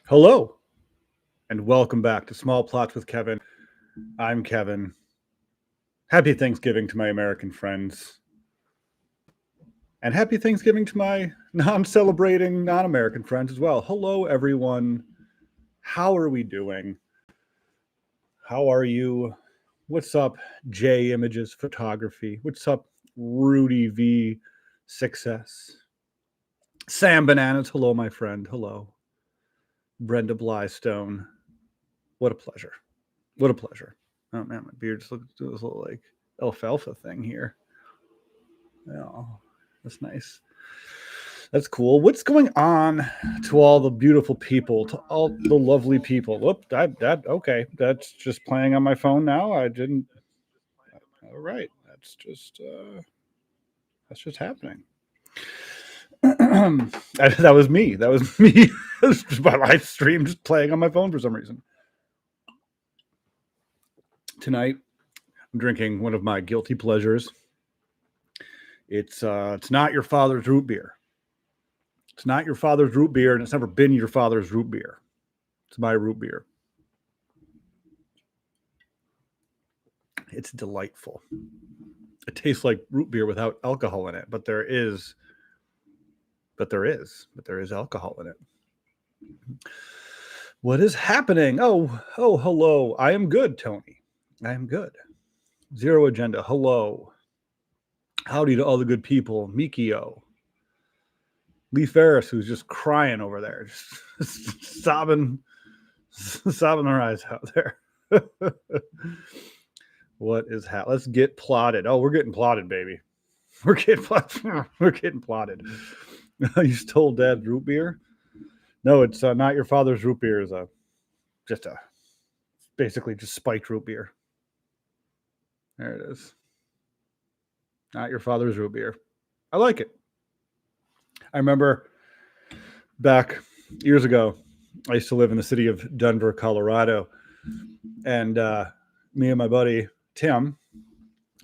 Hello, and welcome back to Small Plots with Kevin. I'm Kevin. Happy Thanksgiving to my American friends, and happy Thanksgiving to my non celebrating, non American friends as well. Hello, everyone. How are we doing? How are you? What's up, J Images Photography? What's up, Rudy V Success? Sam Bananas. Hello, my friend. Hello. Brenda Blystone. What a pleasure. What a pleasure. Oh man, my beard just looks this little like alfalfa thing here. Oh, that's nice. That's cool. What's going on to all the beautiful people, to all the lovely people? Whoop, that okay. That's just playing on my phone now. I didn't. All right, that's just happening. That was me. That was me. My live stream just playing on my phone for some reason. Tonight, I'm drinking one of my guilty pleasures. It's not your father's root beer. It's not your father's root beer, and it's never been your father's root beer. It's my root beer. It's delightful. It tastes like root beer without alcohol in it, but there is alcohol in it. What is happening? Oh, hello. I am good, Tony. I am good. Zero agenda. Hello. Howdy to all the good people. Mikio. Lee Ferris, who's just crying over there, just sobbing her eyes out there. What is happening? Let's get plotted. Oh, we're getting plotted, baby. We're getting plotted. You stole Dad's root beer? No, it's not your father's root beer. Is basically just spiked root beer. There it is. Not your father's root beer. I like it. I remember back years ago, I used to live in the city of Denver, Colorado, and me and my buddy Tim,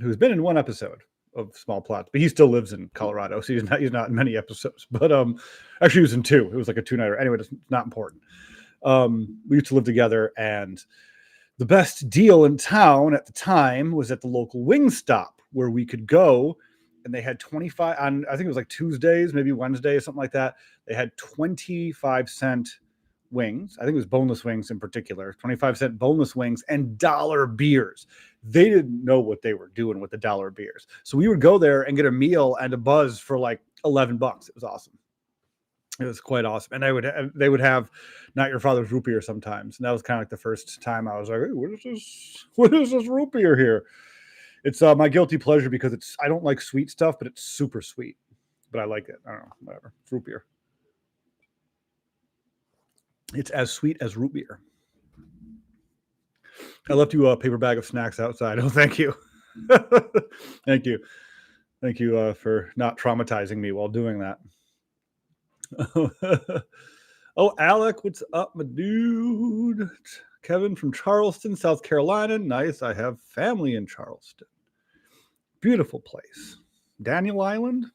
who's been in one episode of Small Plots, but he still lives in Colorado, so he's not in many episodes. But actually, he was in two. It was like a two-nighter. Anyway, it's not important. We used to live together, and the best deal in town at the time was at the local wing stop where we could go, and they had 25 on. I think it was like Tuesdays, maybe Wednesday, something like that. They had 25-cent wings. I think it was boneless wings in particular, 25-cent boneless wings and dollar beers. They didn't know what they were doing with the dollar beers. So we would go there and get a meal and a buzz for like $11. It was awesome. It was quite awesome. And they would have not your father's root beer sometimes. And that was kind of like the first time I was like, hey, what is this root beer here? It's my guilty pleasure because I don't like sweet stuff, but it's super sweet. But I like it. I don't know, whatever. It's root beer. It's as sweet as root beer. I left you a paper bag of snacks outside. Oh, thank you. Thank you. Thank you for not traumatizing me while doing that. Oh, Alec, what's up, my dude? Kevin from Charleston, South Carolina. Nice. I have family in Charleston. Beautiful place. Daniel Island.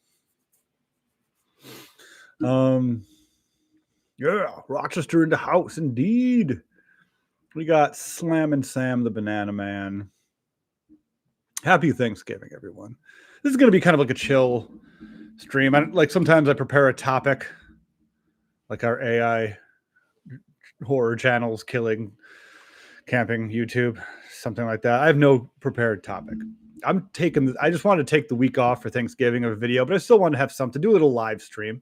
Yeah, Rochester in the house, indeed. We got Slammin' Sam the Banana Man. Happy Thanksgiving, everyone. This is going to be kind of like a chill stream. Sometimes I prepare a topic, like our AI horror channels killing camping YouTube, something like that. I have no prepared topic. I just wanted to take the week off for Thanksgiving of a video, but I still want to have something, do a little live stream,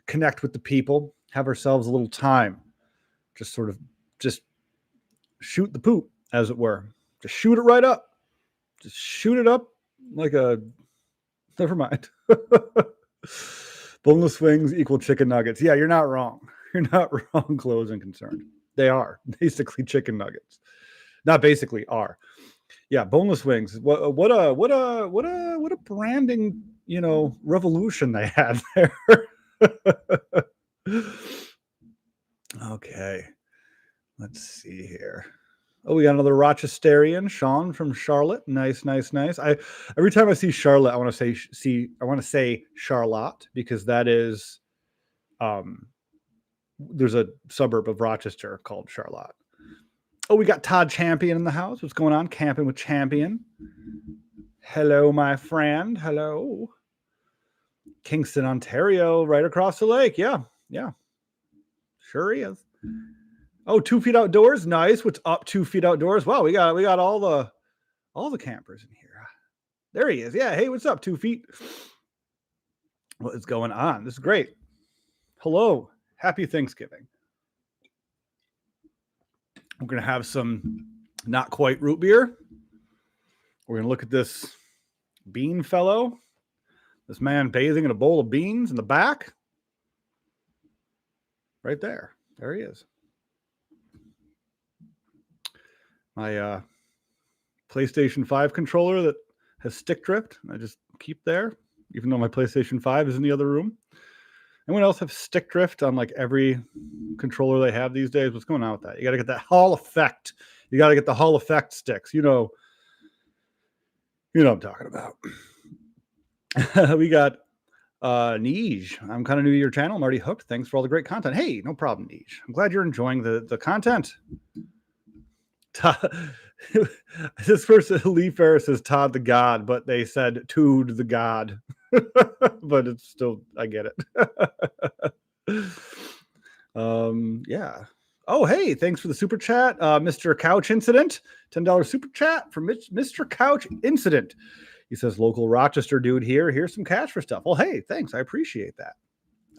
connect with the people, have ourselves a little time, just shoot the poop, as it were. Just shoot it right up. Just shoot it up like a, never mind. Boneless wings equal chicken nuggets. Yeah, you're not wrong. You're not wrong, close and concerned. They are basically chicken nuggets. Not basically, are. Yeah, boneless wings. What a branding, revolution they had there. Okay. Let's see here. Oh, we got another Rochesterian, Sean from Charlotte. Nice. Every time I see Charlotte, I want to say Charlotte, because that is there's a suburb of Rochester called Charlotte. Oh, we got Todd Champion in the house. What's going on? Camping with Champion. Hello, my friend. Hello. Kingston, Ontario, right across the lake. Yeah. Sure is. Oh, 2 feet outdoors. Nice. What's up 2 feet outdoors? Wow, we got all the campers in here. There he is. Yeah. Hey, what's up 2 feet? What is going on? This is great. Hello. Happy Thanksgiving. We're going to have some not quite root beer. We're going to look at this bean fellow. This man bathing in a bowl of beans in the back. Right there. There he is. My PlayStation 5 controller that has stick drift. I just keep there, even though my PlayStation 5 is in the other room. Anyone else have stick drift on like every controller they have these days? What's going on with that? You got to get that Hall effect. You got to get the Hall effect sticks. You know what I'm talking about. We got Neej. I'm kind of new to your channel. I'm already hooked. Thanks for all the great content. Hey, no problem, Neej. I'm glad you're enjoying the content. This person, Lee Ferris, says Todd the God, but they said Tood the God. But it's still, I get it. Yeah. Oh, hey, thanks for the super chat. Mr. Couch Incident, $10 super chat from Mr. Couch Incident. He says, local Rochester dude here. Here's some cash for stuff. Well, hey, thanks. I appreciate that.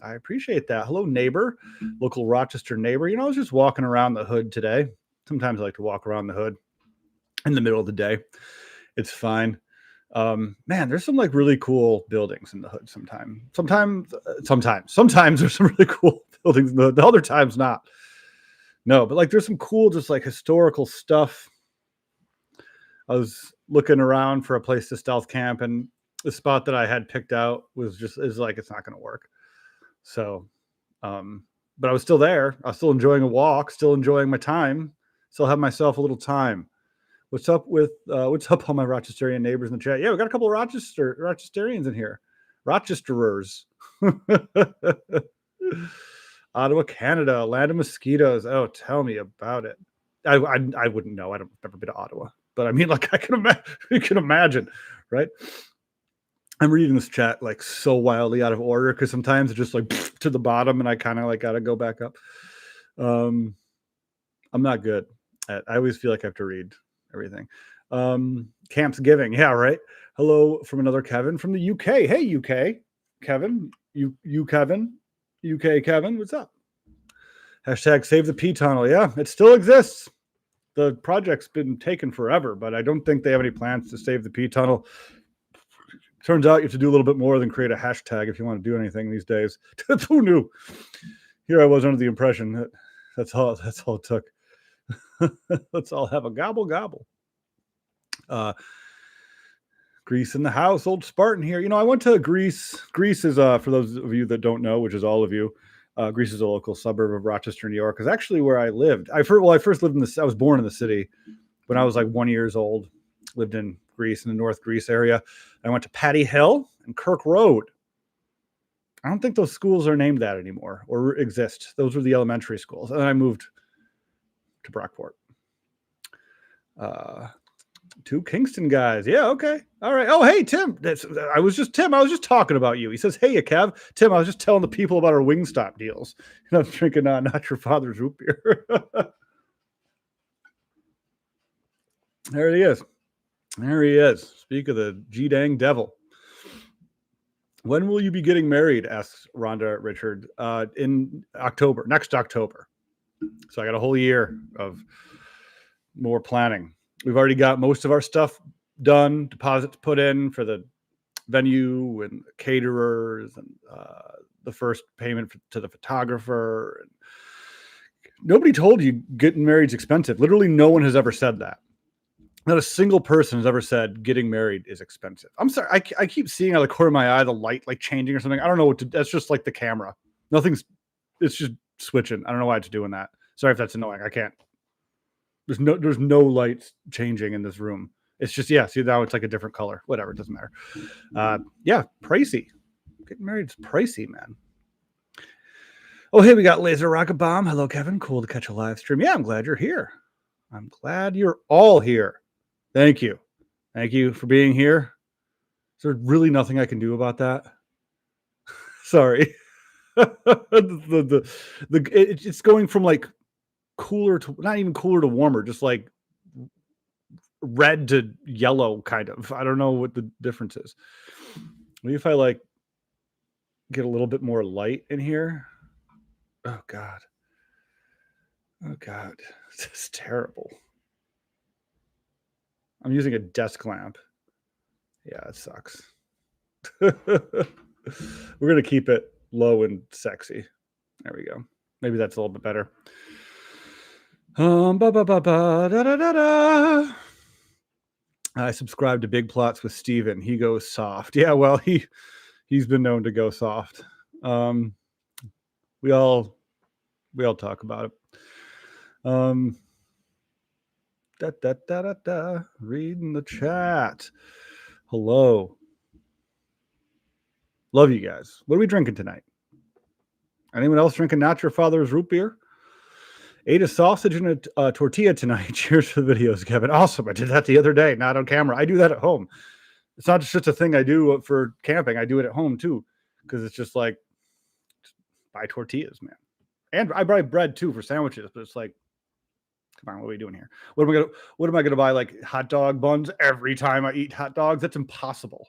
Hello, neighbor. Local Rochester neighbor. I was just walking around the hood today. Sometimes I like to walk around the hood in the middle of the day. It's fine. Man, there's some like really cool buildings in the hood sometimes. Sometimes there's some really cool buildings in the hood. The other times not. No, but like there's some cool just like historical stuff. I was looking around for a place to stealth camp, and the spot that I had picked out is like it's not going to work. So, but I was still there. I was still enjoying a walk, still enjoying my time, still have myself a little time. What's up all my Rochesterian neighbors in the chat? Yeah, we got a couple of Rochesterians in here. Rochesterers. Ottawa, Canada, land of mosquitoes. Oh, tell me about it. I wouldn't know. I've never been to Ottawa, but I mean, like you can imagine, right? I'm reading this chat like so wildly out of order because sometimes it's just like to the bottom, and I kind of like got to go back up. I'm not good at. I always feel like I have to read everything. Camp's giving, yeah, right. Hello from another Kevin from the UK. Hey, UK Kevin, you Kevin, UK Kevin, what's up? Hashtag save the P tunnel. Yeah, it still exists. The project's been taken forever, but I don't think they have any plans to save the P tunnel. Turns out you have to do a little bit more than create a hashtag if you want to do anything these days. Who knew? Here I was under the impression that that's all it took. Let's all have a gobble. Greece in the house, old Spartan here. I went to Greece. Greece is, for those of you that don't know, which is all of you, Greece is a local suburb of Rochester, New York. Is actually where I lived. I first lived in I was born in the city when I was like 1 year old. Lived in Greece, in the North Greece area. I went to Patty Hill and Kirk Road. I don't think those schools are named that anymore or exist. Those were the elementary schools. And then I moved to Brockport. Two Kingston guys. Yeah, okay. All right. Oh, hey, Tim. I was just talking about you. He says, hey, Kev. Tim, I was just telling the people about our Wingstop deals. I'm drinking not your father's root beer. There he is. Speak of the G-dang devil. When will you be getting married? Asks Rhonda Richard. In October, next October. So I got a whole year of more planning. We've already got most of our stuff done, deposits put in for the venue and caterers and the first payment to the photographer. Nobody told you getting married is expensive. Literally no one has ever said that. Not a single person has ever said getting married is expensive. I'm sorry. I keep seeing out of the corner of my eye the light like changing or something. I don't know what to. That's just like the camera. It's just switching. I don't know why it's doing that. Sorry if that's annoying. I can't. There's no lights changing in this room. It's just, yeah. See, now it's like a different color. Whatever. It doesn't matter. Yeah. Pricey. Getting married is pricey, man. Oh, hey, we got Laser Rocket Bomb. Hello, Kevin. Cool to catch a live stream. Yeah, I'm glad you're here. I'm glad you're all here. Thank you. Thank you for being here. Is there really nothing I can do about that? Sorry. It's going from like cooler to not even cooler to warmer, just like red to yellow, kind of. I don't know what the difference is. Maybe if I like get a little bit more light in here. Oh God. Oh God. This is terrible. I'm using a desk lamp. Yeah, it sucks. We're gonna keep it low and sexy. There we go. Maybe that's a little bit better. I subscribe to Big Plots with Steven. He goes soft. Yeah, well, he's been known to go soft. We all talk about it. Reading the chat. Hello. Love you guys. What are we drinking tonight? Anyone else drinking not your father's root beer? Ate a sausage and a tortilla tonight. Cheers for the videos, Kevin. Awesome. I did that the other day, not on camera. I do that at home. It's not just a thing I do for camping. I do it at home too, because it's just like buy tortillas, man. And I buy bread too for sandwiches, but it's like, come on, what are we doing here? What am I gonna buy? Like hot dog buns every time I eat hot dogs? That's impossible.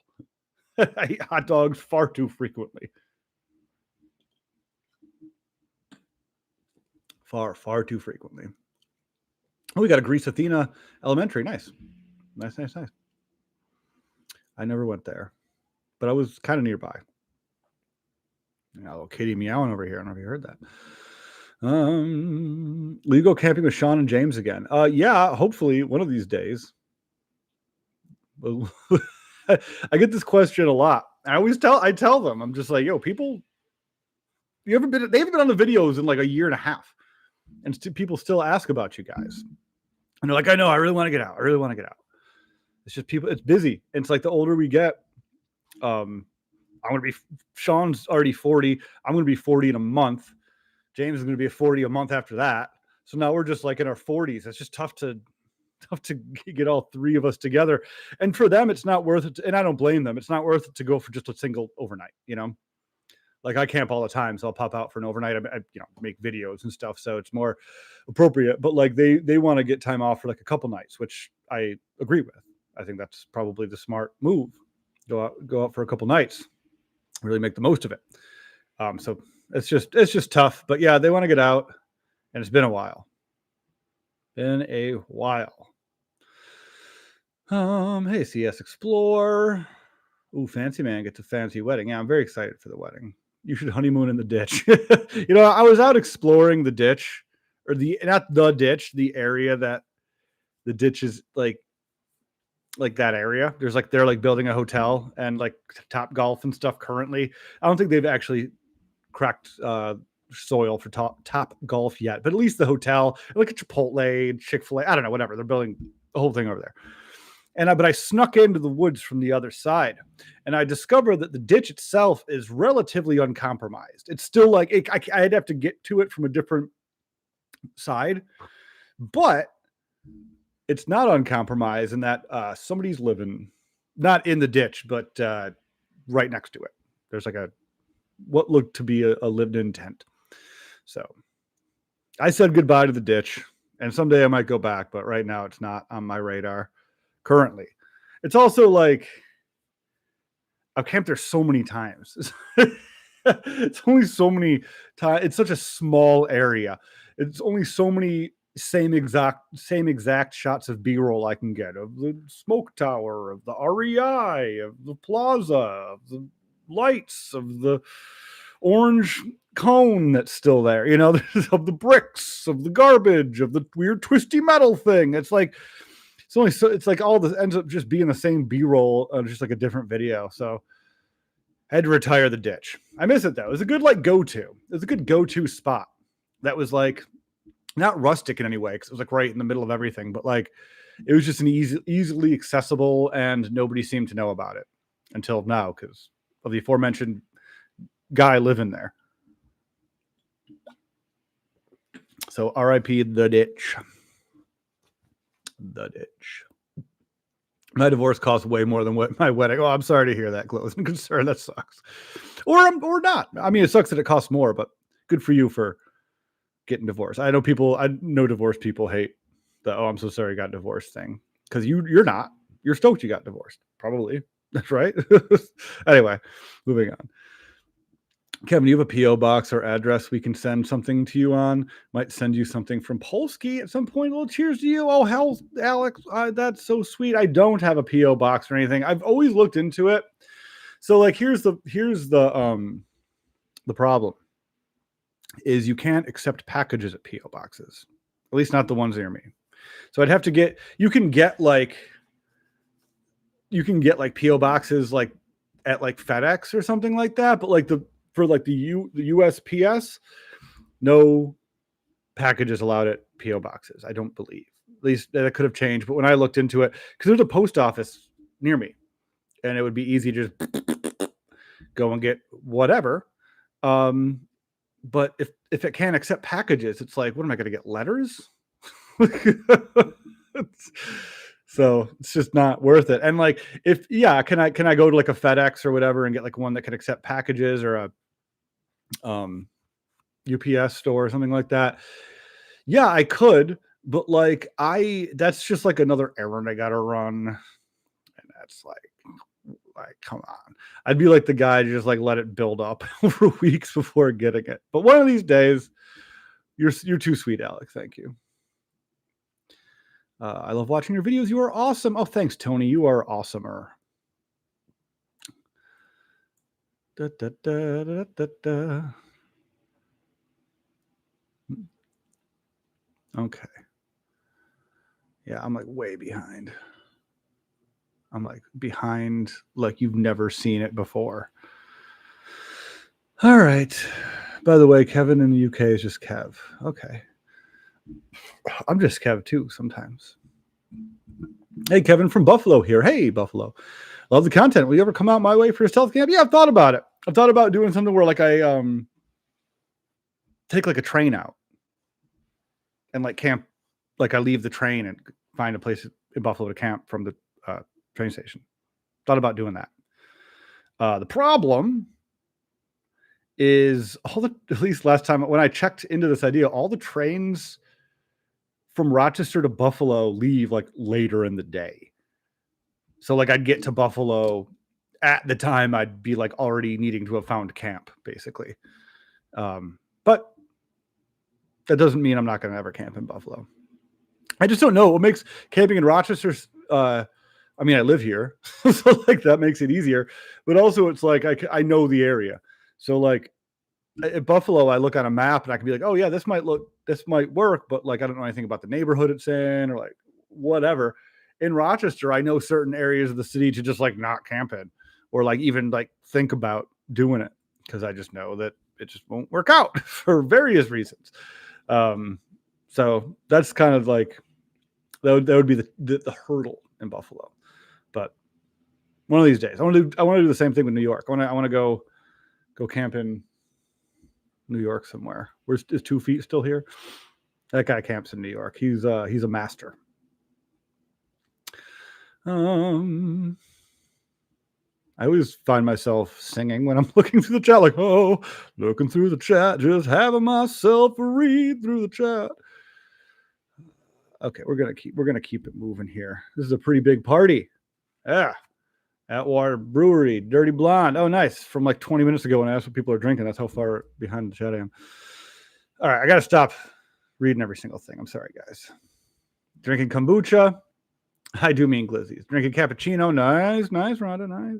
I eat hot dogs far too frequently. Far too frequently. Oh, we got a Grease Athena Elementary. Nice. I never went there, but I was kind of nearby. You know, a little kitty meowing over here. I don't know if you heard that. Will you go camping with Sean and James again? Yeah, hopefully one of these days. I get this question a lot. I tell them, I'm just like, yo, people, they haven't been on the videos in like a year and a half. And people still ask about you guys. And they're like, I know, I really want to get out. It's just people, it's busy. And it's like the older we get, Sean's already 40. I'm going to be 40 in a month. James is going to be 40 a month after that. So now we're just like in our 40s. It's just tough to get all three of us together. And for them, it's not worth it. And I don't blame them. It's not worth it to go for just a single overnight, you know? Like I camp all the time, so I'll pop out for an overnight. I make videos and stuff, so it's more appropriate. But like they want to get time off for like a couple nights, which I agree with. I think that's probably the smart move. Go out for a couple nights, really make the most of it. So it's just tough. But yeah, they want to get out, and it's been a while. Hey, CS Explore. Ooh, fancy man gets a fancy wedding. Yeah, I'm very excited for the wedding. You should honeymoon in the ditch. I was out exploring the ditch, or not the ditch, the area that the ditch is like that area. There's like they're like building a hotel and like Top Golf and stuff currently. I don't think they've actually cracked soil for Top Golf yet, but at least the hotel, like a Chipotle, Chick-fil-A, I don't know, whatever. They're building the whole thing over there. But I snuck into the woods from the other side, and I discovered that the ditch itself is relatively uncompromised. It's still like I'd have to get to it from a different side, but it's not uncompromised in that somebody's living not in the ditch, but right next to it. There's like what looked to be a lived-in tent. So I said goodbye to the ditch, and someday I might go back, but right now it's not on my radar. Currently, it's also like I've camped there so many times. It's only so many times. It's such a small area. It's only so many same exact shots of B-roll I can get of the smoke tower, of the REI, of the plaza, of the lights, of the orange cone that's still there. Of the bricks, of the garbage, of the weird twisty metal thing. It's like. It's like all this ends up just being the same B-roll, just like a different video. So I had to retire the ditch. I miss it though. It was a good go-to. It was a good go-to spot. That was like not rustic in any way because it was like right in the middle of everything, but like it was just an easily accessible, and nobody seemed to know about it until now because of the aforementioned guy living there. So R.I.P. the ditch. The ditch. My divorce cost way more than what my wedding. Oh, I'm sorry to hear that, closing concern. That sucks. Or not. I mean, it sucks that it costs more, but good for you for getting divorced. I know divorced people hate the, oh, I'm so sorry I got divorced thing. Because you're not. You're stoked you got divorced. Probably. That's right. Anyway, moving on. Kevin, do you have a P.O. box or address we can send something to you on? Might send you something from Polsky at some point. Well, cheers to you. Oh, hell, Alex, that's so sweet. I don't have a P.O. box or anything. I've always looked into it. So, like, here's the problem is you can't accept packages at P.O. boxes, at least not the ones near me. So I'd have to you can get like P.O. boxes like at like FedEx or something like that, but like for the USPS, no packages allowed at P.O. boxes, I don't believe. At least that could have changed. But when I looked into it, because there's a post office near me, and it would be easy to just go and get whatever. But if it can't accept packages, it's like, what am I going to get? Letters? So it's just not worth it. And like, can I go to like a FedEx or whatever and get like one that can accept packages, or a UPS store or something like that? Yeah, I could, but like that's just like another errand I gotta run. And that's like come on. I'd be like the guy to just like let it build up over weeks before getting it. But one of these days, you're too sweet, Alex. Thank you. I love watching your videos. You are awesome. Oh, thanks, Tony. You are awesomer. Da, da, da, da, da, da. Okay. Yeah, I'm like way behind. I'm like behind like you've never seen it before. All right. By the way, Kevin in the UK is just Kev. Okay. I'm just Kev too sometimes. Hey, Kevin from Buffalo here. Hey, Buffalo. Love the content. Will you ever come out my way for a stealth camp? Yeah, I've thought about it. I've thought about doing something where like I take like a train out and like camp. Like I leave the train and find a place in Buffalo to camp from the train station. Thought about doing that. The problem is at least last time when I checked into this idea, all the trains from Rochester to Buffalo leave like later in the day. So like I'd get to Buffalo at the time I'd be like already needing to have found camp, basically. But that doesn't mean I'm not going to ever camp in Buffalo. I just don't know what makes camping in Rochester. I mean, I live here, so like that makes it easier. But also, it's like I know the area. So like at Buffalo, I look on a map and I can be like, oh yeah, this might work, but like I don't know anything about the neighborhood it's in or like whatever. In Rochester, I know certain areas of the city to just like not camp in or like even like think about doing it because I just know that it just won't work out for various reasons. So that's kind of like that would be the hurdle in Buffalo. But one of these days, I want to do the same thing with New York. I want to go camp in New York somewhere. Is 2 feet still here? That guy camps in New York. He's a master. I always find myself singing when I'm looking through the chat, like, oh, looking through the chat, just having myself a read through the chat. Okay, we're gonna keep it moving here. This is a pretty big party. Yeah. Atwater Brewery, Dirty Blonde. Oh, nice. From like 20 minutes ago when I asked what people are drinking. That's how far behind the chat I am. All right, I got to stop reading every single thing. I'm sorry, guys. Drinking kombucha. I do mean glizzies. Drinking cappuccino. Nice, Rhonda. Nice.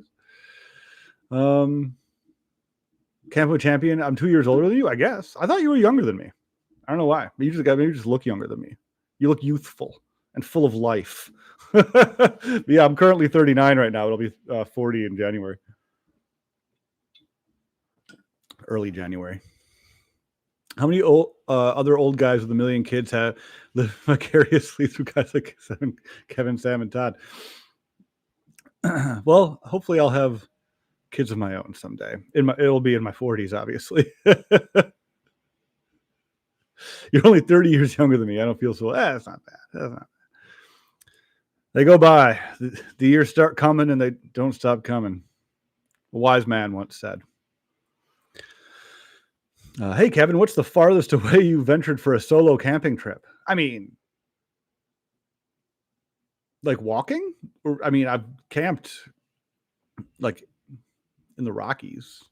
Campo Champion. I'm 2 years older than you, I guess. I thought you were younger than me. I don't know why. Maybe you just look younger than me. You look youthful and full of life. Yeah, I'm currently 39 right now. It'll be 40 in January. Early January. How many other old guys with a million kids have lived vicariously through guys like Kevin, Sam, and Todd? Well, hopefully I'll have kids of my own someday. It'll be in my 40s, obviously. You're only 30 years younger than me. I don't feel so. That's not bad. That's not. They go by. The years start coming and they don't stop coming. A wise man once said. Hey, Kevin, what's the farthest away you ventured for a solo camping trip? I mean, like walking? Or I mean, I've camped like in the Rockies.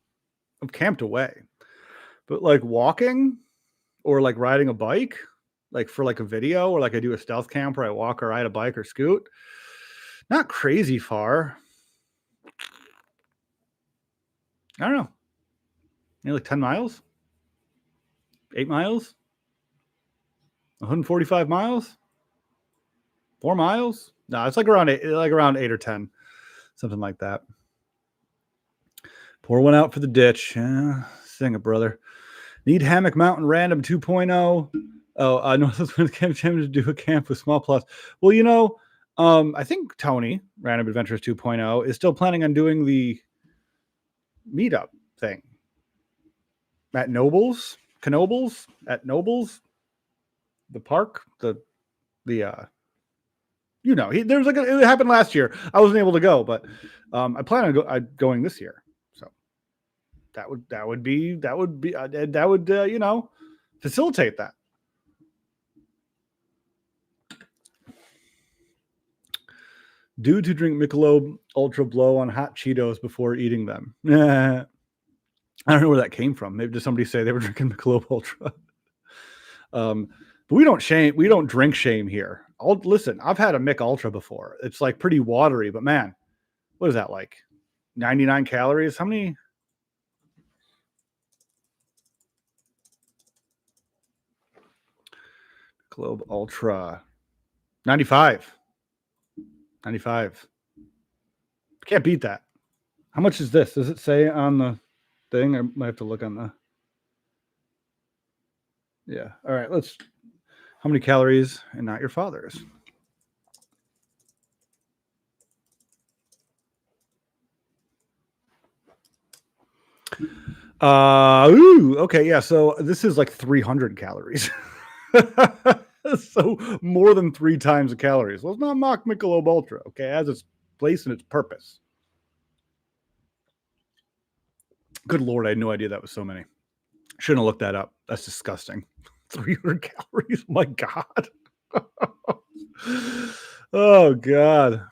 I've camped away. But like walking or like riding a bike, like for like a video or like I do a stealth camp where I walk or ride a bike or scoot, not crazy far. I don't know. Maybe like 10 miles? 8 miles? 145 miles? 4 miles? No, it's like around 8 or 10. Something like that. Pour one out for the ditch. Sing it, brother. Need Hammock Mountain Random 2.0. Oh, Northwest Camp to do a camp with small plots. Well, you know, I think Tony, Random Adventures 2.0, is still planning on doing the meetup thing at Nobles, at Nobles, the park, you know, there was like it happened last year. I wasn't able to go, but I plan on going this year. So that would you know, facilitate that. Dudes who drink Michelob Ultra blow on hot Cheetos before eating them. I don't know where that came from. Maybe did somebody say they were drinking Michelob Ultra? But we don't drink shame here. Listen, I've had a Mick Ultra before. It's like pretty watery, but man, what is that like? 99 calories? How many? Michelob Ultra. 95. 95. Can't beat that. How much is this? Does it say on the thing? I might have to look on the. Yeah. All right. How many calories and not your father's? Okay. Yeah. So this is like 300 calories. So more than 3 times the calories. Well, it's not mock Michelob Ultra. Okay. It has its place and its purpose. Good Lord. I had no idea that was so many. Shouldn't have looked that up. That's disgusting. 300 calories. My God. Oh, God.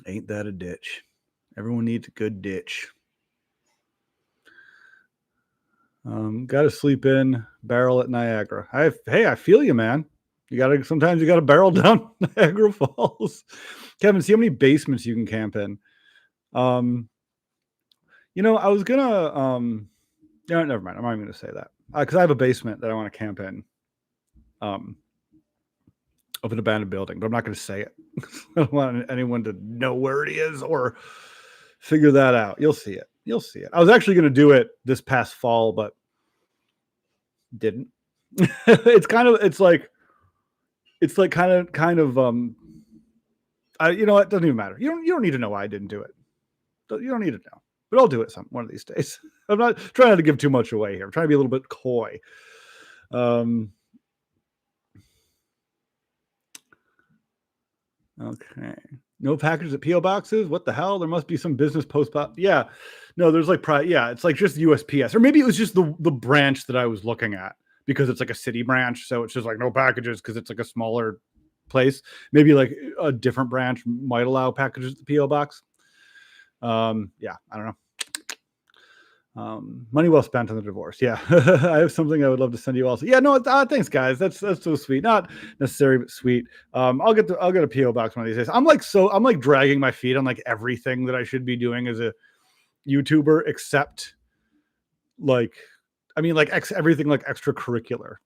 Ain't that a ditch? Everyone needs a good ditch. Got to sleep in, barrel at Niagara. I feel you, man. Sometimes you got to barrel down Niagara Falls. Kevin, see how many basements you can camp in. You know, I was gonna, never mind. I'm not even going to say that because I have a basement that I want to camp in, of an abandoned building, but I'm not going to say it. I don't want anyone to know where it is or figure that out. You'll see it. I was actually going to do it this past fall, but didn't. It's like you know what? It doesn't even matter. You don't need to know why I didn't do it. You don't need to know, but I'll do it one of these days. I'm not trying not to give too much away here. I'm trying to be a little bit coy. Okay. No packages at PO boxes. What the hell? There must be some business post. Yeah. No, there's like it's like just USPS, or maybe it was just the branch that I was looking at because it's like a city branch, so it's just like no packages because it's like a smaller place. Maybe like a different branch might allow packages at the PO box. Yeah, I don't know. Money well spent on the divorce. Yeah. I have something I would love to send you also. Yeah, no, thanks guys. That's so sweet. Not necessary, but sweet. I'll get a PO box one of these days. I'm like dragging my feet on like everything that I should be doing as a YouTuber, except like, I mean, like everything like extracurricular.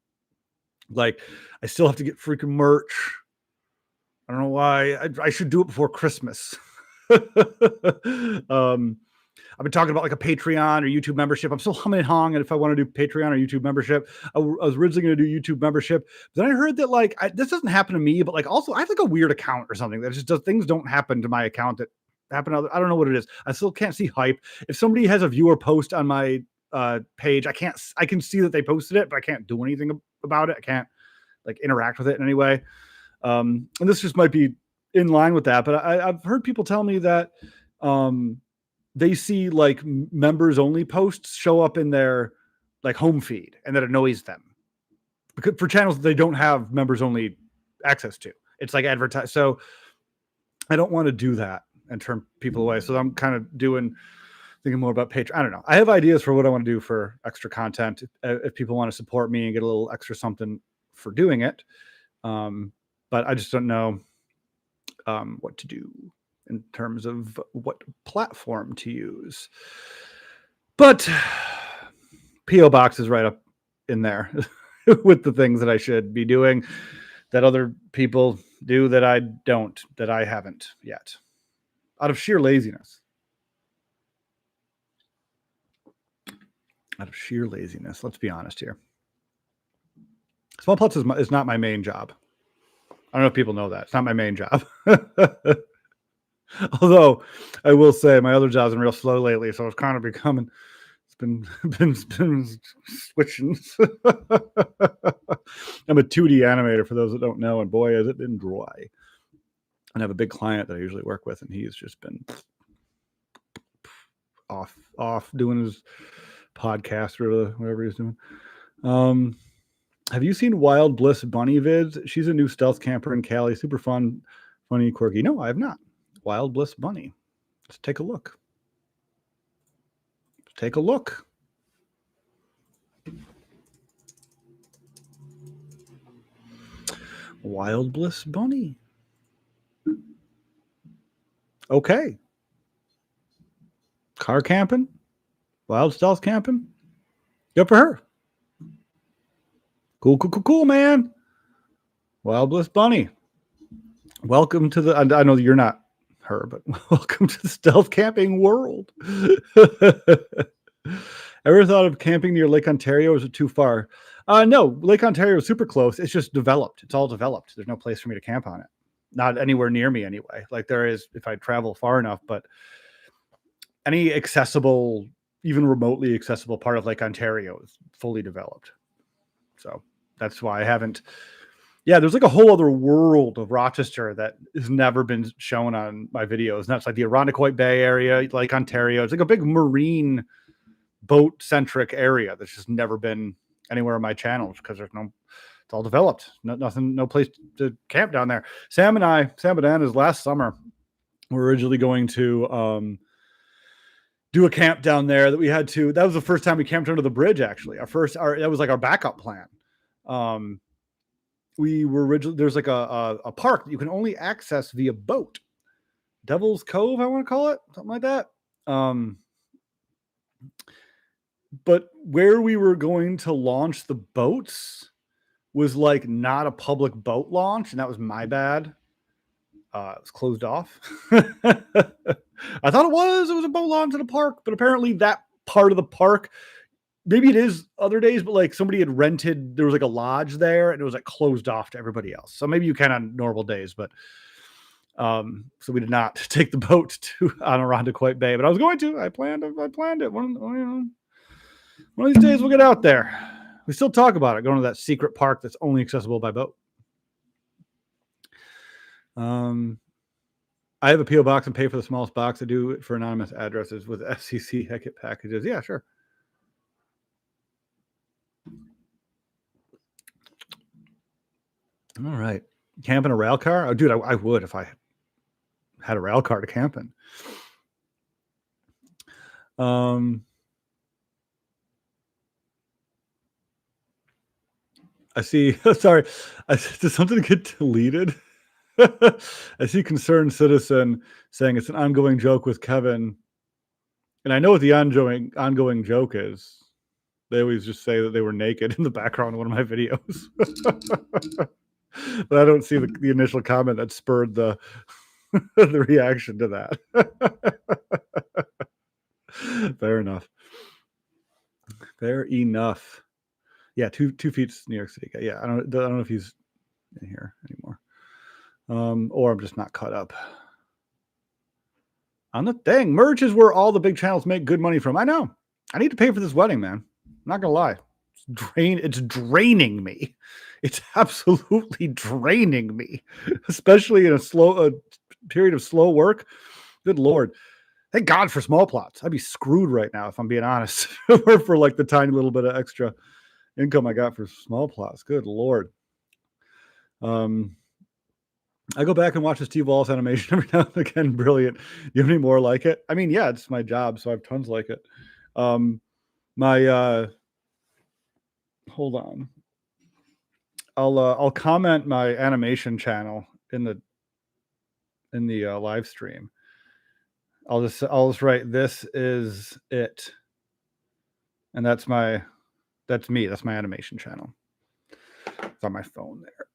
Like I still have to get freaking merch. I don't know why. I should do it before Christmas. I've been talking about like a Patreon or YouTube membership. I'm still humming and hawing if I want to do Patreon or YouTube membership. I was originally going to do YouTube membership. But then I heard that like, this doesn't happen to me, but like also I have like a weird account or something that just does things don't happen to my account that happen. I don't know what it is. I still can't see hype. If somebody has a viewer post on my page. I can see that they posted it, but I can't do anything about it. I can't like interact with it in any way. And this just might be in line with that, but I've heard people tell me that they see like members only posts show up in their like home feed and that annoys them because for channels that they don't have members only access to. It's like advertise. So I don't want to do that and turn people away. So I'm kind of thinking more about Patreon. I don't know. I have ideas for what I want to do for extra content. If people want to support me and get a little extra something for doing it. But I just don't know what to do in terms of what platform to use. But P.O. Box is right up in there with the things that I should be doing that other people do that I don't, that I haven't yet, out of sheer laziness. Out of sheer laziness. Let's be honest here. Small plots is not my main job. I don't know if people know that. It's not my main job. Although I will say my other job's been real slow lately, so it's kind of becoming, it's been switching. I'm a 2D animator for those that don't know, and boy, has it been dry. And I have a big client that I usually work with, and he's just been off doing his podcast or whatever he's doing. Have you seen Wild Bliss Bunny vids? She's a new stealth camper in Cali. Super fun, funny, quirky. No, I have not. Wild Bliss Bunny. Let's take a look. Take a look. Wild Bliss Bunny. Okay. Car camping. Wild stealth camping. Good for her. Cool, man. Wild Bliss Bunny. Welcome to the, I know you're not her, but welcome to the stealth camping world. Ever thought of camping near Lake Ontario? Or is it too far? No, Lake Ontario is super close. It's just developed. It's all developed. There's no place for me to camp on it. Not anywhere near me anyway. Like there is if I travel far enough, but any accessible, even remotely accessible part of Lake Ontario is fully developed. So that's why I haven't. Yeah, there's like a whole other world of Rochester that has never been shown on my videos. And that's like the Irondequoit Bay area, Lake Ontario. It's like a big marine boat centric area that's just never been anywhere on my channels because it's all developed. No place to camp down there. Sam Bananas last summer were originally going to do a camp down there that we had to. That was the first time we camped under the bridge. Actually, that was like our backup plan. We were originally, there's like a park that you can only access via boat. Devil's Cove, I want to call it, something like that. But where we were going to launch the boats was like not a public boat launch, and that was my bad. It was closed off. I thought it was a boat launch in a park, but apparently that part of the park, maybe it is other days, but like somebody had rented, there was like a lodge there and it was like closed off to everybody else. So maybe you can on normal days, but so we did not take the boat on Irondequoit Bay, but I was going to. I planned it. One of these days we'll get out there. We still talk about it, going to that secret park that's only accessible by boat. I have a P.O. box and pay for the smallest box. I do it for anonymous addresses with FCC Hecate packages. Yeah, sure. All right. Camp in a rail car? Oh, dude, I would if I had a rail car to camp in. I see. Sorry. Did something get deleted? I see Concerned Citizen saying it's an ongoing joke with Kevin. And I know what the ongoing joke is. They always just say that they were naked in the background of one of my videos. But I don't see the initial comment that spurred the the reaction to that. Fair enough. Fair enough. Yeah, 2 feet New York City guy. Yeah, I don't know if he's in here anymore. Or I'm just not caught up on the thing. Merch is where all the big channels make good money from. I know. I need to pay for this wedding, man. I'm not gonna lie. It's draining me. It's absolutely draining me, especially in a period of slow work. Good Lord. Thank God for small plots. I'd be screwed right now if I'm being honest. For like the tiny little bit of extra income I got for small plots. Good Lord. I go back and watch the Steve Wallace animation every now and again. Brilliant. You have any more like it? I mean, yeah, it's my job, so I have tons like it. Hold on. I'll comment my animation channel in the live stream. I'll just write, "This is it," and that's me. That's my animation channel. It's on my phone there.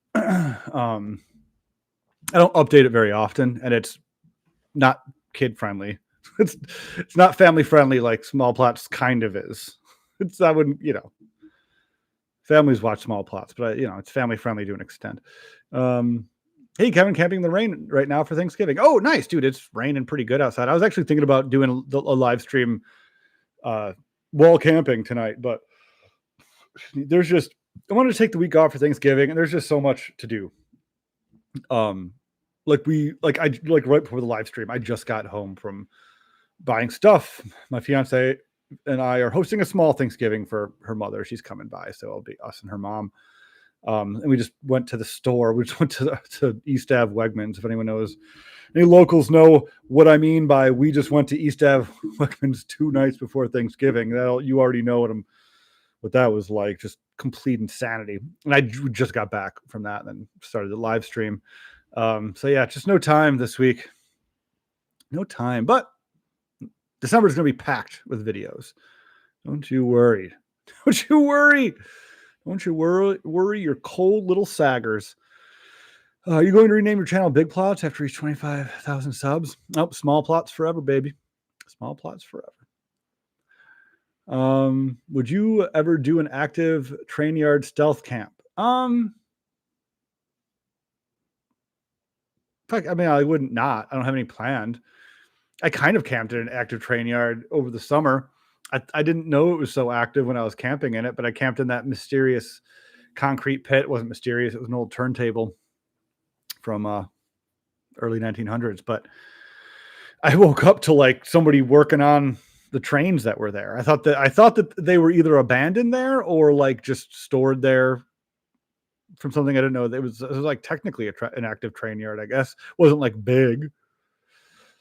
I don't update it very often, and it's not kid friendly. It's not family friendly like small plots kind of is. I wouldn't, families watch small plots, but it's family friendly to an extent. Hey, Kevin, camping in the rain right now for Thanksgiving. Oh, nice, dude. It's raining pretty good outside. I was actually thinking about doing a live stream wall camping tonight, but I wanted to take the week off for Thanksgiving, and there's just so much to do. Right before the live stream, I just got home from buying stuff. My fiance and I are hosting a small Thanksgiving for her mother. She's coming by, so it'll be us and her mom. And we just went to the store. We just went to East Ave Wegmans. If anyone knows, any locals know what I mean by we just went to East Ave Wegmans 2 nights before Thanksgiving. You already know what that was like. Just complete insanity. And I just got back from that and then started the live stream. So yeah, just no time this week. No time, but December is going to be packed with videos. Don't you worry. Don't you worry. Don't you worry your cold little saggers. Are you going to rename your channel Big Plots after each 25,000 subs? Nope, small plots forever, baby. Small plots forever. Would you ever do an active train yard stealth camp? I mean, I wouldn't not. I don't have any planned. I kind of camped in an active train yard over the summer. I didn't know it was so active when I was camping in it, but I camped in that mysterious concrete pit. It wasn't mysterious. It was an old turntable from early 1900s. But I woke up to like somebody working on the trains that were there. I thought that they were either abandoned there or like just stored there from something I didn't know. It was like technically an active train yard, I guess. It wasn't like big.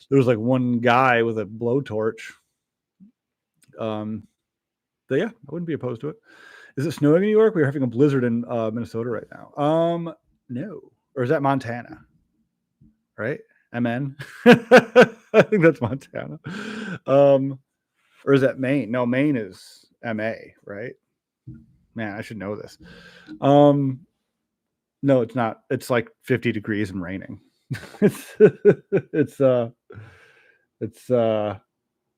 There was like one guy with a blowtorch. But yeah, I wouldn't be opposed to it. Is it snowing in New York? We're having a blizzard in Minnesota right now. No. Or is that Montana? Right? MN? I think that's Montana. Or is that Maine? No, Maine is MA, right? Man, I should know this. No, it's not. It's like 50 degrees and raining. It's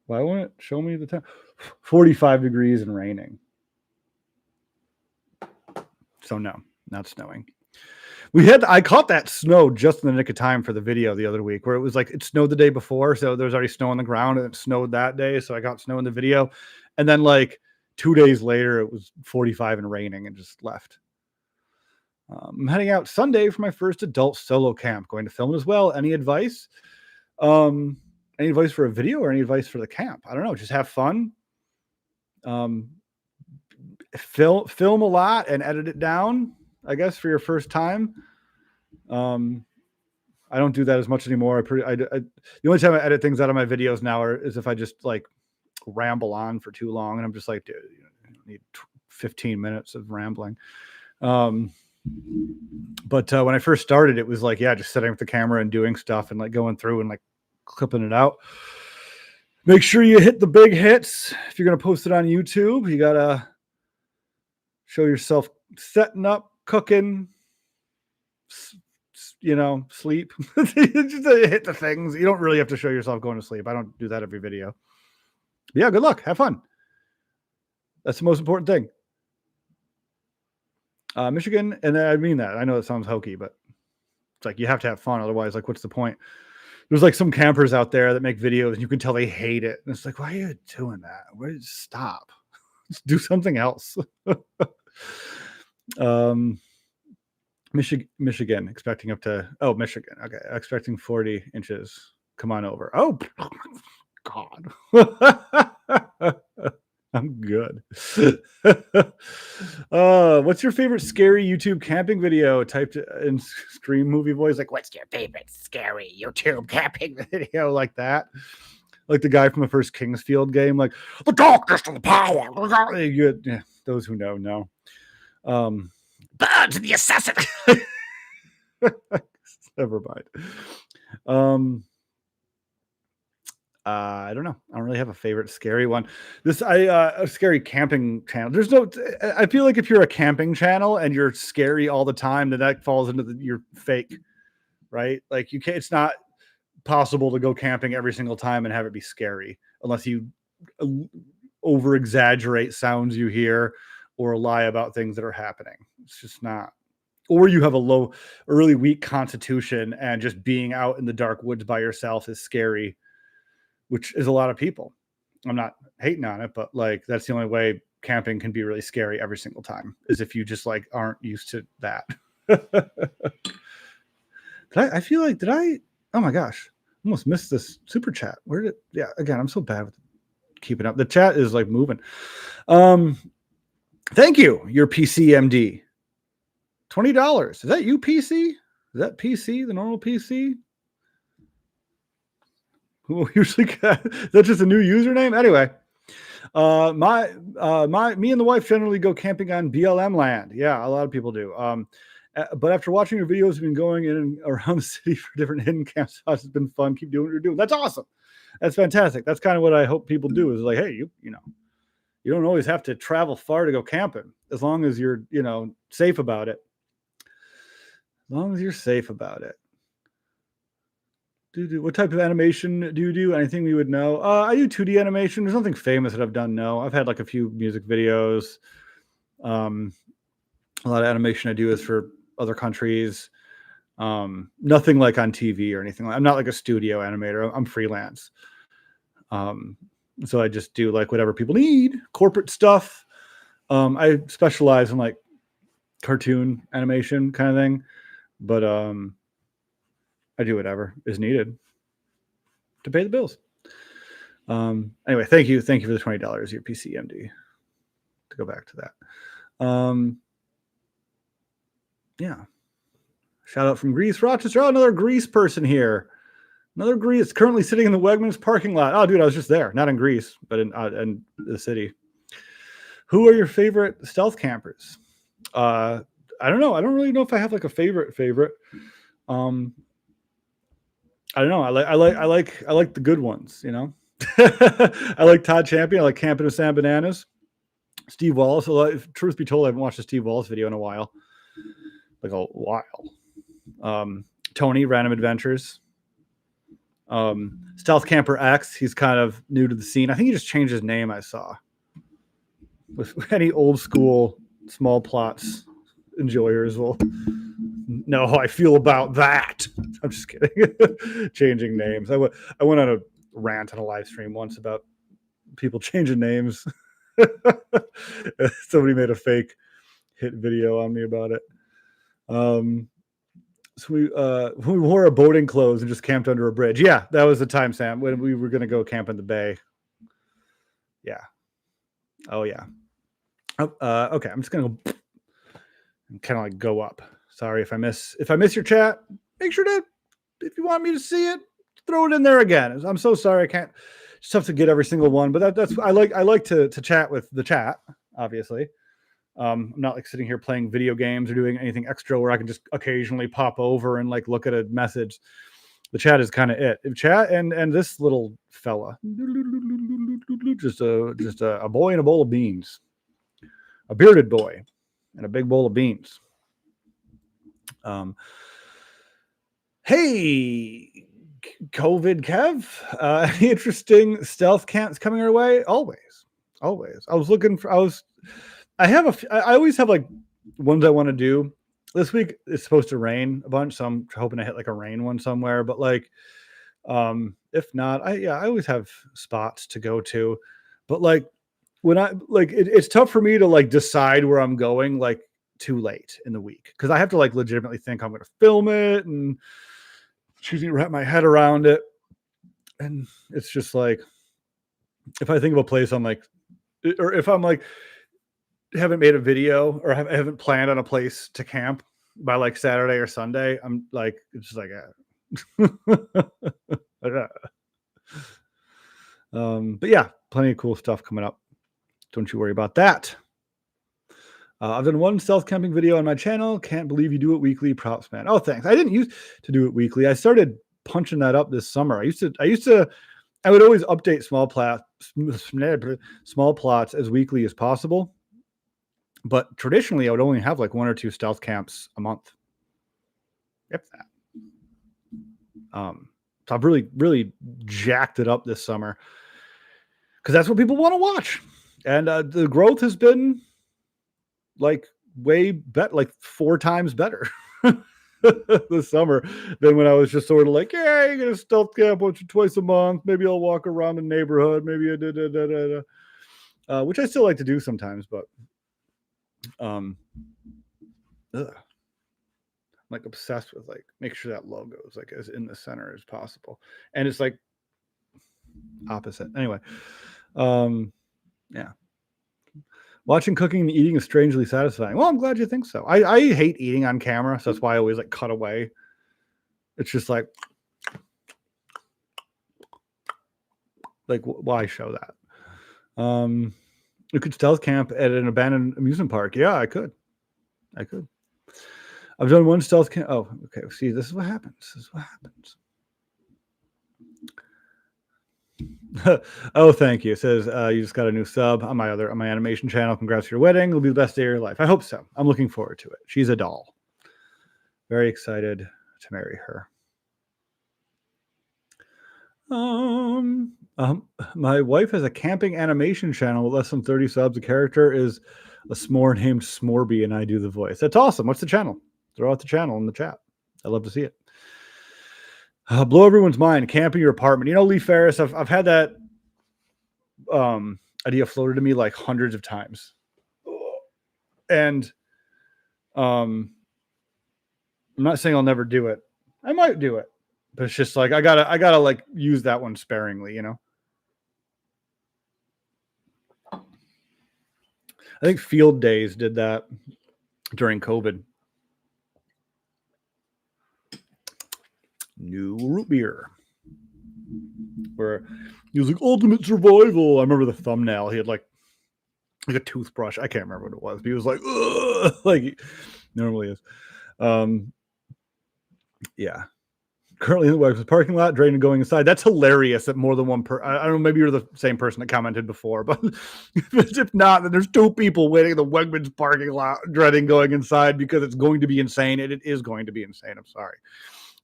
why won't it show me the time? 45 degrees and raining. So no, not snowing. I caught that snow just in the nick of time for the video the other week where it was like it snowed the day before. So there was already snow on the ground and it snowed that day. So I got snow in the video. And then like 2 days later, it was 45 and raining and just left. I'm heading out Sunday for my first adult solo camp, going to film as well. Any advice? Any advice for a video or any advice for the camp? I don't know. Just have fun. Film a lot and edit it down, I guess, for your first time. I don't do that as much anymore. The only time I edit things out of my videos now is if I just like ramble on for too long, and I'm just like, dude, you need 15 minutes of rambling. But when I first started, it was like, yeah, just sitting with the camera and doing stuff and like going through and like clipping it out. Make sure you hit the big hits. If you're going to post it on YouTube, you got to show yourself setting up, cooking, sleep. Just hit the things. You don't really have to show yourself going to sleep. I don't do that every video. But yeah, good luck. Have fun. That's the most important thing. Michigan, and I mean that. I know it sounds hokey, but it's like you have to have fun. Otherwise, like, what's the point? There's like some campers out there that make videos and you can tell they hate it. And it's like, why are you doing that? Stop. Just do something else. Michigan expecting up to, Michigan. Okay. Expecting 40 inches. Come on over. Oh, God. I'm good. What's your favorite scary YouTube camping video? Typed in Scream movie voice, like, what's your favorite scary YouTube camping video? Like that. Like the guy from the first Kingsfield game, like, the darkness of the power. Yeah, those who know. Burn to the assassin. Never mind. I don't know. I don't really have a favorite scary one. A scary camping channel. There's no. I feel like if you're a camping channel and you're scary all the time, then that falls into you're fake, right? Like you can't. It's not possible to go camping every single time and have it be scary unless you over exaggerate sounds you hear or lie about things that are happening. It's just not. Or you have a really weak constitution and just being out in the dark woods by yourself is scary, which is a lot of people. I'm not hating on it, but like that's the only way camping can be really scary every single time is if you just like aren't used to that. Oh my gosh, almost missed this super chat. Again, I'm so bad with keeping up. The chat is like moving. Thank you, your PCMD. $20. Is that you, PC? Is that PC, the normal PC? Who usually that's just a new username? Anyway, me and the wife generally go camping on BLM land. Yeah, a lot of people do. But after watching your videos, we've been going in and around the city for different hidden campsites. It's been fun. Keep doing what you're doing. That's awesome. That's fantastic. That's kind of what I hope people do is like, hey, you don't always have to travel far to go camping as long as you're, safe about it. As long as you're safe about it. What type of animation do you do? Anything we would know? I do 2D animation. There's nothing famous that I've done. No, I've had like a few music videos. A lot of animation I do is for other countries. Nothing like on TV or anything. I'm not like a studio animator. I'm freelance. So I just do like whatever people need, corporate stuff. I specialize in like cartoon animation kind of thing, but I do whatever is needed to pay the bills. Anyway, thank you for the $20, your PCMD. To go back to that. Yeah. Shout out from Greece, Rochester. Oh, another Greece person here. Another Greece currently sitting in the Wegmans parking lot. Oh, dude, I was just there. Not in Greece, but in the city. Who are your favorite stealth campers? I don't know. I don't really know if I have like a favorite. I don't know. I like the good ones, I like Todd Champion. I like Camping with Sam Bananas. Steve Wallace. If truth be told, I haven't watched a Steve Wallace video in a while. Like a while. Tony, Random Adventures. Stealth Camper X. He's kind of new to the scene. I think he just changed his name, I saw. With any old school small plots enjoyers will know how I feel about that. I'm just kidding. Changing names. I went on a rant on a live stream once about people changing names. Somebody made a fake hit video on me about it. So we wore our boating clothes and just camped under a bridge. Yeah, that was the time, Sam, when we were going to go camp in the bay. Yeah. Oh, yeah. Okay, I'm just going to kind of like go up. Sorry if I miss your chat. Make sure to, if you want me to see it, throw it in there again. I'm so sorry I can't just have to get every single one, but that's I like to chat with the chat, obviously. I'm not like sitting here playing video games or doing anything extra where I can just occasionally pop over and like look at a message. The chat is kind of it. Chat and this little fella, just a boy in a bowl of beans, a bearded boy, and a big bowl of beans. Hey, COVID Kev, any interesting stealth camps coming our way? Always. I always have like ones I want to do. This week it's supposed to rain a bunch, so I'm hoping to hit like a rain one somewhere. But like If not, I always have spots to go to, but like when I like it's tough for me to like decide where I'm going like too late in the week because I have to like legitimately think I'm going to film it and excuse me, wrap my head around it, and it's just like if I think of a place I'm like, or if I'm like haven't made a video or haven't planned on a place to camp by like Saturday or Sunday, I'm like it's just like but yeah, plenty of cool stuff coming up. Don't you worry about that. I've done one stealth camping video on my channel. Can't believe you do it weekly. Props, man. Oh, thanks. I didn't used to do it weekly. I started punching that up this summer. I would always update small plots as weekly as possible. But traditionally, I would only have like 1 or 2 stealth camps a month. If that. So I've really, really jacked it up this summer because that's what people want to watch. And the growth has been like way better, like 4 times better this summer than when I was just sort of like, yeah, you're gonna stealth camp once or twice a month. Maybe I'll walk around the neighborhood. Maybe which I still like to do sometimes, but I'm like obsessed with like make sure that logo is like as in the center as possible, and it's like opposite anyway. Yeah. Watching cooking and eating is strangely satisfying. Well, I'm glad you think so. I hate eating on camera, so that's why I always like cut away. It's just like why show that? You could stealth camp at an abandoned amusement park. Yeah, I could. I've done one stealth camp. Oh, okay. See, this is what happens. Oh, thank you. It says you just got a new sub on my animation channel. Congrats to your wedding. It'll be the best day of your life. I hope so. I'm looking forward to it. She's a doll. Very excited to marry her. My wife has a camping animation channel with less than 30 subs. The character is a s'more named Smorby, and I do the voice. That's awesome. What's the channel? Throw out the channel in the chat. I'd love to see it. Blow everyone's mind. Camping your apartment. You know, Lee Ferris, I've had that idea floated to me like hundreds of times. And I'm not saying I'll never do it. I might do it. But it's just like I gotta like use that one sparingly, you know. I think Field Days did that during COVID. New root beer. Where he was like ultimate survival. I remember the thumbnail. He had like a toothbrush. I can't remember what it was, but he was like, ugh, like he normally is. Yeah. Currently in the Wegmans parking lot, draining going inside. That's hilarious that more than one I don't know, maybe you're the same person that commented before, but if not, then there's 2 people waiting in the Wegmans parking lot, dreading going inside because it's going to be insane, and it is going to be insane. I'm sorry.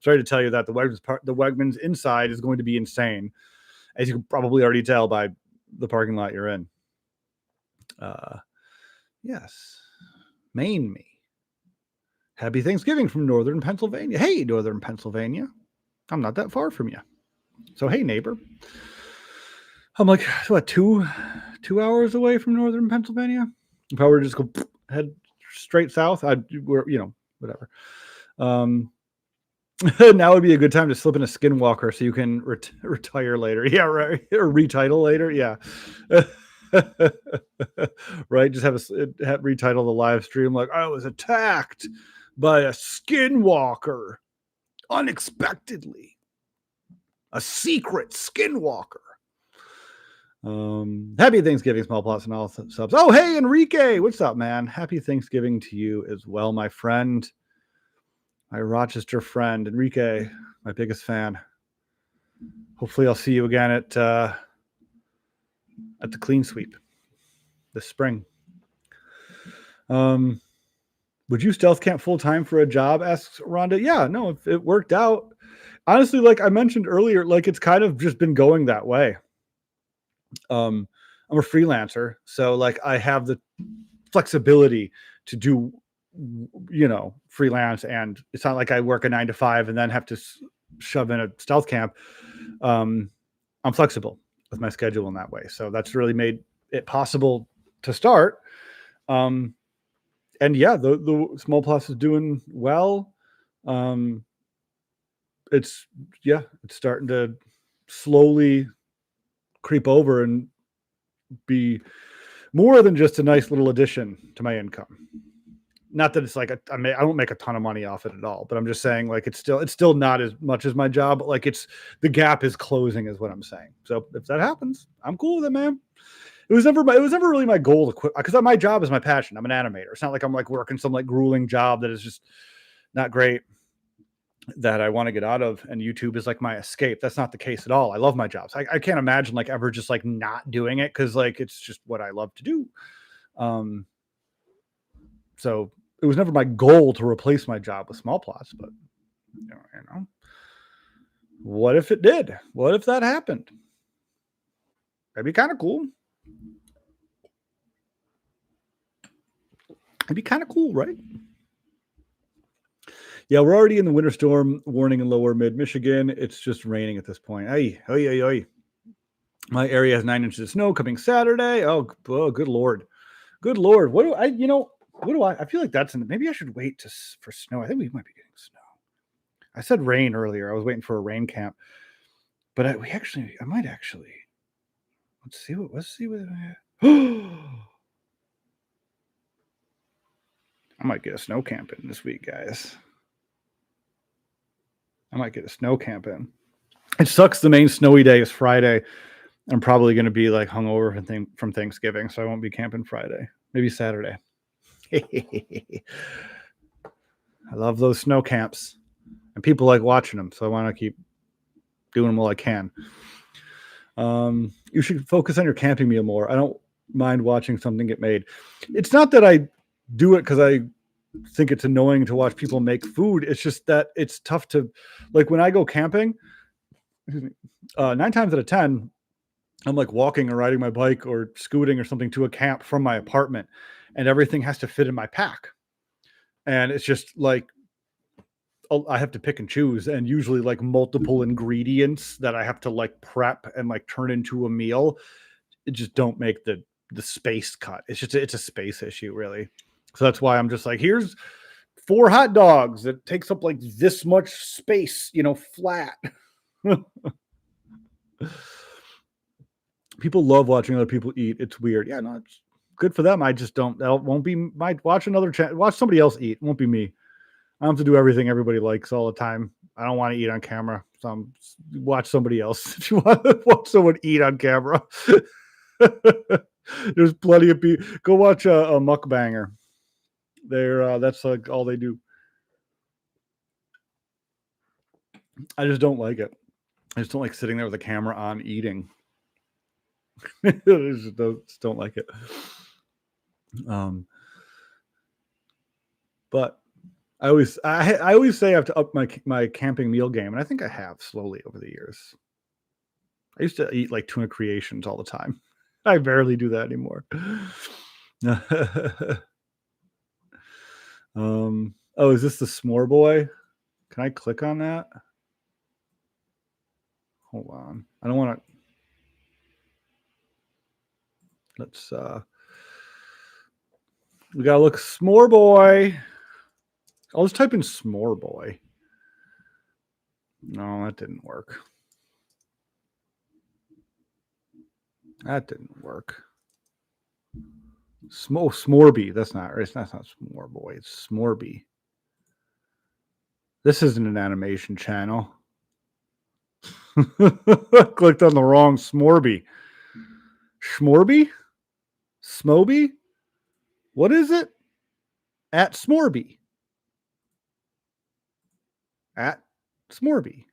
Sorry to tell you that the Wegmans inside is going to be insane, as you can probably already tell by the parking lot you're in. Yes. Main me. Happy Thanksgiving from Northern Pennsylvania. Hey, Northern Pennsylvania. I'm not that far from you. So, hey, neighbor. I'm like, what, 2 hours away from Northern Pennsylvania? If I were to just go head straight south, whatever. Now would be a good time to slip in a skinwalker so you can retire later. Yeah, right. Or retitle later. Yeah. Right. Just have retitle the live stream like, I was attacked by a skinwalker unexpectedly. A secret skinwalker. Happy Thanksgiving, small plots and all subs. Oh, hey, Enrique. What's up, man? Happy Thanksgiving to you as well, my friend. My Rochester friend, Enrique, my biggest fan. Hopefully I'll see you again at the clean sweep this spring. Would you stealth camp full time for a job? Asks Rhonda. Yeah, no, if it worked out. Honestly, like I mentioned earlier, like it's kind of just been going that way. I'm a freelancer, so like I have the flexibility to do, freelance, and it's not like I work a 9 to 5 and then have to shove in a stealth camp. I'm flexible with my schedule in that way. So that's really made it possible to start. And yeah, the Small Plus is doing well. It's starting to slowly creep over and be more than just a nice little addition to my income. Not that it's like I don't make a ton of money off it at all, but I'm just saying like it's still not as much as my job, but like the gap is closing is what I'm saying. So if that happens, I'm cool with it, man. It was never really my goal to quit, because my job is my passion. I'm an animator. It's not like I'm like working some like grueling job that is just not great, that I want to get out of, and YouTube is like my escape. That's not the case at all. I love my jobs. I can't imagine like ever just like not doing it, because like it's just what I love to do. So it was never my goal to replace my job with Small Plots, but you know, what if it did? What if that happened? That'd be kind of cool. It'd be kind of cool, right? Yeah, we're already in the winter storm warning in lower mid Michigan. It's just raining at this point. Ay. My area has 9 inches of snow coming Saturday. Oh, good Lord. Good Lord. What do I feel like maybe I should wait for snow. I think we might be getting snow. I said rain earlier. I was waiting for a rain camp, but I might actually. Let's see what I might get a snow camp in this week, guys. I might get a snow camp in. It sucks. The main snowy day is Friday. I'm probably going to be like hungover from Thanksgiving, so I won't be camping Friday. Maybe Saturday. I love those snow camps, and people like watching them, so I want to keep doing them while I can. You should focus on your camping meal more. I don't mind watching something get made. It's not that I do it because I think it's annoying to watch people make food. It's just that it's tough to, like, when I go camping, 9 times out of 10, I'm like walking or riding my bike or scooting or something to a camp from my apartment, and everything has to fit in my pack. And it's just like, I have to pick and choose, and usually like multiple ingredients that I have to like prep and like turn into a meal. It just don't make the space cut. It's a space issue, really. So that's why I'm just like, here's 4 hot dogs that takes up like this much space, flat. People love watching other people eat. It's weird. Yeah, no, it's good for them. I just don't. That won't be my watch somebody else eat. It won't be me. I don't have to do everything everybody likes all the time. I don't want to eat on camera. So watch somebody else. If you want to watch someone eat on camera, there's plenty of people. Go watch a mukbanger. That's like all they do. I just don't like it. I just don't like sitting there with the camera on eating. I just don't like it. But I always say I have to up my camping meal game, and I think I have slowly over the years. I used to eat like tuna creations all the time. I barely do that anymore. Oh, is this the s'more boy? Can I click on that? Hold on. I don't want to. Let's we gotta look s'more boy. I'll just type in s'more boy. No, that didn't work. That didn't work. Smorby. That's not s'more boy. It's Smorby. This isn't an animation channel. Clicked on the wrong Smorby. Schmorby? Smoby? What is it? At Smorby. At Smorby.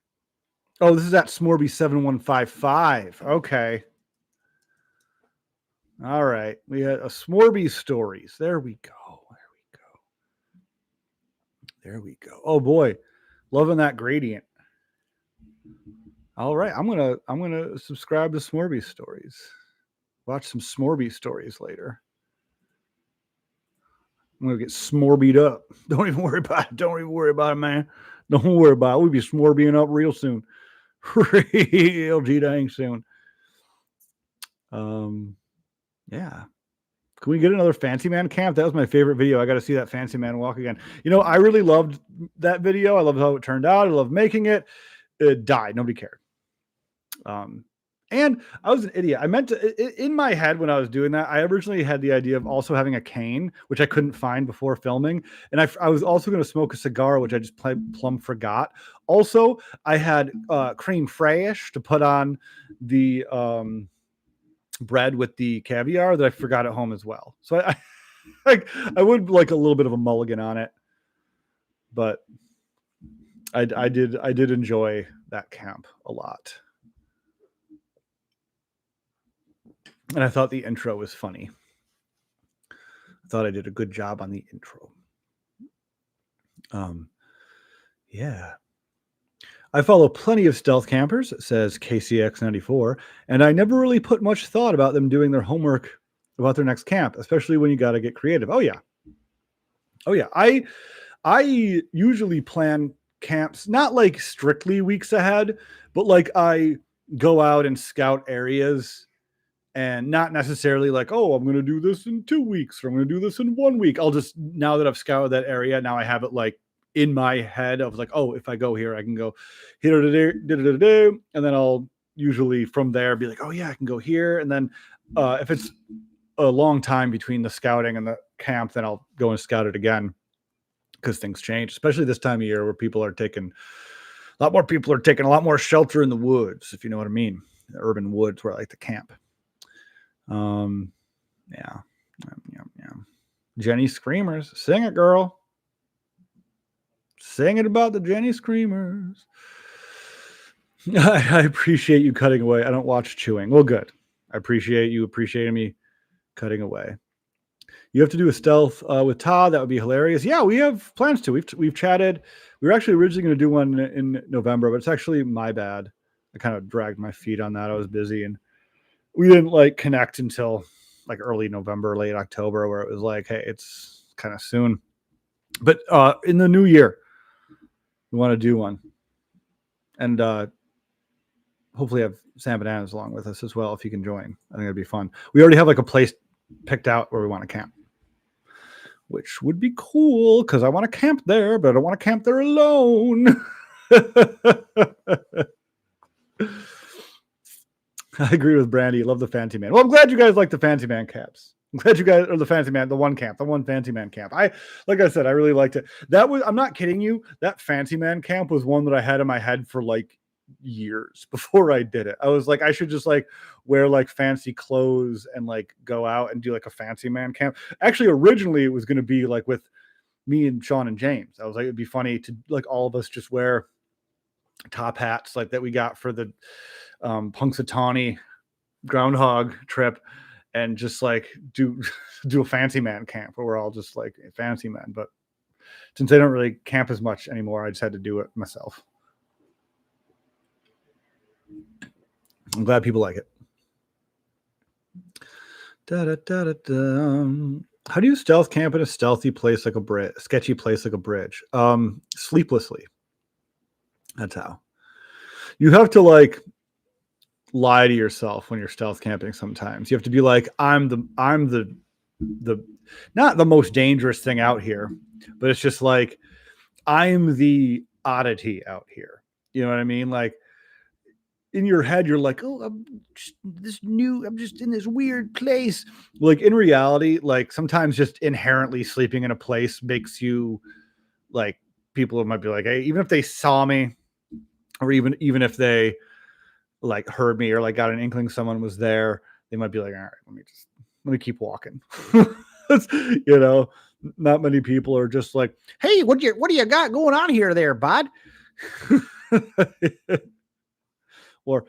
Oh, this is at Smorby 7155. Okay. All right. We had a Smorby stories. There we go. There we go. Oh boy. Loving that gradient. All right. I'm gonna subscribe to Smorby stories. Watch some Smorby stories later. I'm gonna get smorbied up. Don't even worry about it. Don't even worry about it, man. Don't worry about it. We'll be smorbying up real soon. LG dying soon. Yeah. Can we get another Fancy Man camp? That was my favorite video. I got to see that Fancy Man walk again. You know, I really loved that video. I loved how it turned out. I loved making it. It died. Nobody cared. And I was an idiot. I meant to, in my head when I was doing that, I originally had the idea of also having a cane, which I couldn't find before filming. And I was also going to smoke a cigar, which I just plumb forgot. Also, I had cream fraiche to put on the bread with the caviar that I forgot at home as well. So I would like a little bit of a mulligan on it, but I did enjoy that camp a lot. And I thought the intro was funny. I thought I did a good job on the intro. Yeah. I follow plenty of stealth campers, says KCX94, and I never really put much thought about them doing their homework about their next camp, especially when you got to get creative. Oh yeah. I usually plan camps, not like strictly weeks ahead, but like I go out and scout areas. And not necessarily like, oh, I'm going to do this in 2 weeks or I'm going to do this in 1 week. I'll just, now that I've scoured that area, now I have it like in my head of like, oh, if I go here, I can go here today. And then I'll usually from there be like, oh yeah, I can go here. And then if it's a long time between the scouting and the camp, then I'll go and scout it again because things change, especially this time of year where a lot more people are taking a lot more shelter in the woods, if you know what I mean. The urban woods where I like to camp. Yeah. Jenny Screamers. Sing it, girl. Sing it about the Jenny Screamers. I appreciate you cutting away. I don't watch chewing. Well, good. I appreciate you appreciating me cutting away. You have to do a stealth with Todd. That would be hilarious. Yeah, we have plans to. We've chatted. We were actually originally going to do one in November, but it's actually my bad. I kind of dragged my feet on that. I was busy and we didn't like connect until like early November, late October, where it was like, hey, it's kind of soon. But in the new year, we want to do one. And hopefully have Sam Bananas along with us as well, if you can join. I think it'd be fun. We already have like a place picked out where we want to camp, which would be cool because I want to camp there, but I don't want to camp there alone. I agree with Brandy. Love the Fancy Man. Well, I'm glad you guys like the Fancy Man camps. I'm glad you guys are the Fancy Man, the one Fancy Man camp. Like I said, I really liked it. I'm not kidding you. That Fancy Man camp was one that I had in my head for like years before I did it. I was like, I should just like wear like fancy clothes and like go out and do like a Fancy Man camp. Actually, originally it was going to be like with me and Sean and James. I was like, it'd be funny to like all of us just wear top hats like that we got for the Punxsutawney groundhog trip and just like do a Fancy Man camp where we're all just like fancy men. But since I don't really camp as much anymore, I just had to do it myself. I'm glad people like it. How do you stealth camp in a stealthy place like a bridge, sketchy place like a bridge? Sleeplessly. That's how. You have to like lie to yourself when you're stealth camping. Sometimes you have to be like, I'm the not the most dangerous thing out here, but it's just like I'm the oddity out here. You know what I mean? Like in your head, you're like, oh, I'm just in this weird place. Like in reality, like sometimes just inherently sleeping in a place makes you like, people might be like, hey, even if they saw me or even if they like heard me or like got an inkling someone was there, they might be like, all right, let me keep walking. You know, not many people are just like, hey, what do you got going on here there, bud? Or,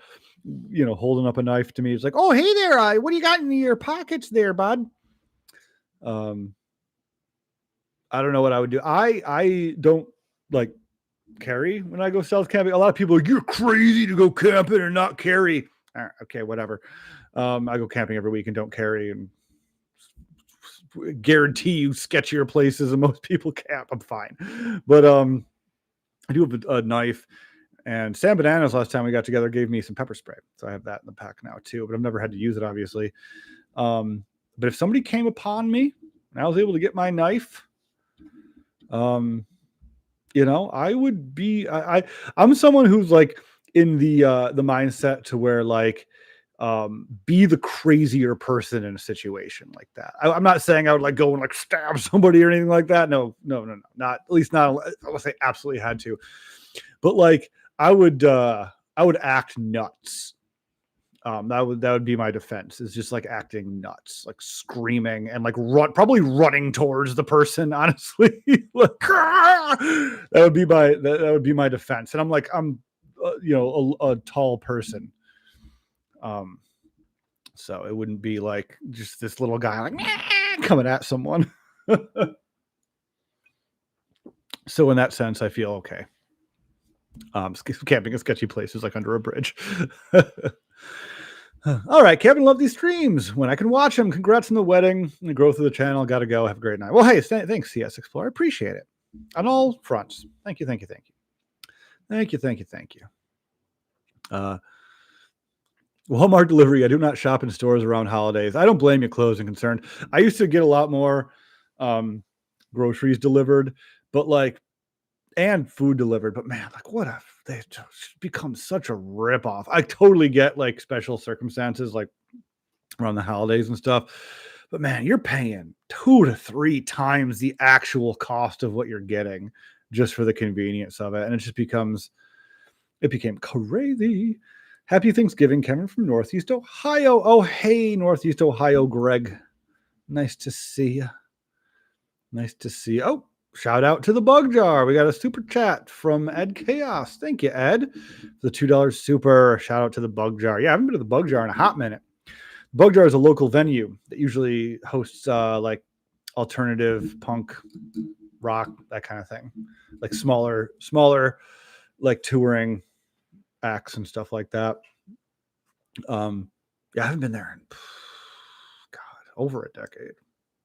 you know, holding up a knife to me. It's like, oh, hey there, what do you got in your pockets there, bud? I don't know what I would do. I don't like carry when I go stealth camping. A lot of people are like, you're crazy to go camping and not carry. Okay, whatever. I go camping every week and don't carry, and guarantee you sketchier places than most people camp. I'm fine. But I do have a knife And Sam Bananas last time we got together gave me some pepper spray. So I have that in the pack now too, but I've never had to use it, obviously. But if somebody came upon me and I was able to get my knife, you know, I would be, I'm someone who's like in the mindset to where like, be the crazier person in a situation like that. I'm not saying I would like go and like stab somebody or anything like that. No, not at least not. I would say absolutely had to, but like I would act nuts. That would be my defense, is just like acting nuts, like screaming and like probably running towards the person. Honestly, like, that would be my defense. And I'm you know, a tall person. So it wouldn't be like just this little guy like coming at someone. So in that sense, I feel okay. Camping in sketchy places like under a bridge. All right, Kevin, love these streams when I can watch them. Congrats on the wedding and the growth of the channel. Gotta go. Have a great night. Well, hey, thanks, CS Explorer. I appreciate it on all fronts. Thank you. Walmart delivery. I do not shop in stores around holidays. I don't blame you, closed and concerned. I used to get a lot more groceries delivered, but like, and food delivered. But man, like, what if they just become such a ripoff? I totally get like special circumstances, like around the holidays and stuff. But man, you're paying 2 to 3 times the actual cost of what you're getting just for the convenience of it. And it became crazy. Happy Thanksgiving, Kevin from Northeast Ohio. Oh, hey, Northeast Ohio, Greg. Nice to see you. Oh, shout out to the Bug Jar. We got a super chat from Ed Chaos. Thank you, Ed, for the $2 super. Shout out to the Bug Jar. Yeah, I haven't been to the Bug Jar in a hot minute. Bug Jar is a local venue that usually hosts like alternative punk, rock, that kind of thing, like smaller like touring acts and stuff like that. Yeah, I haven't been there in over a decade,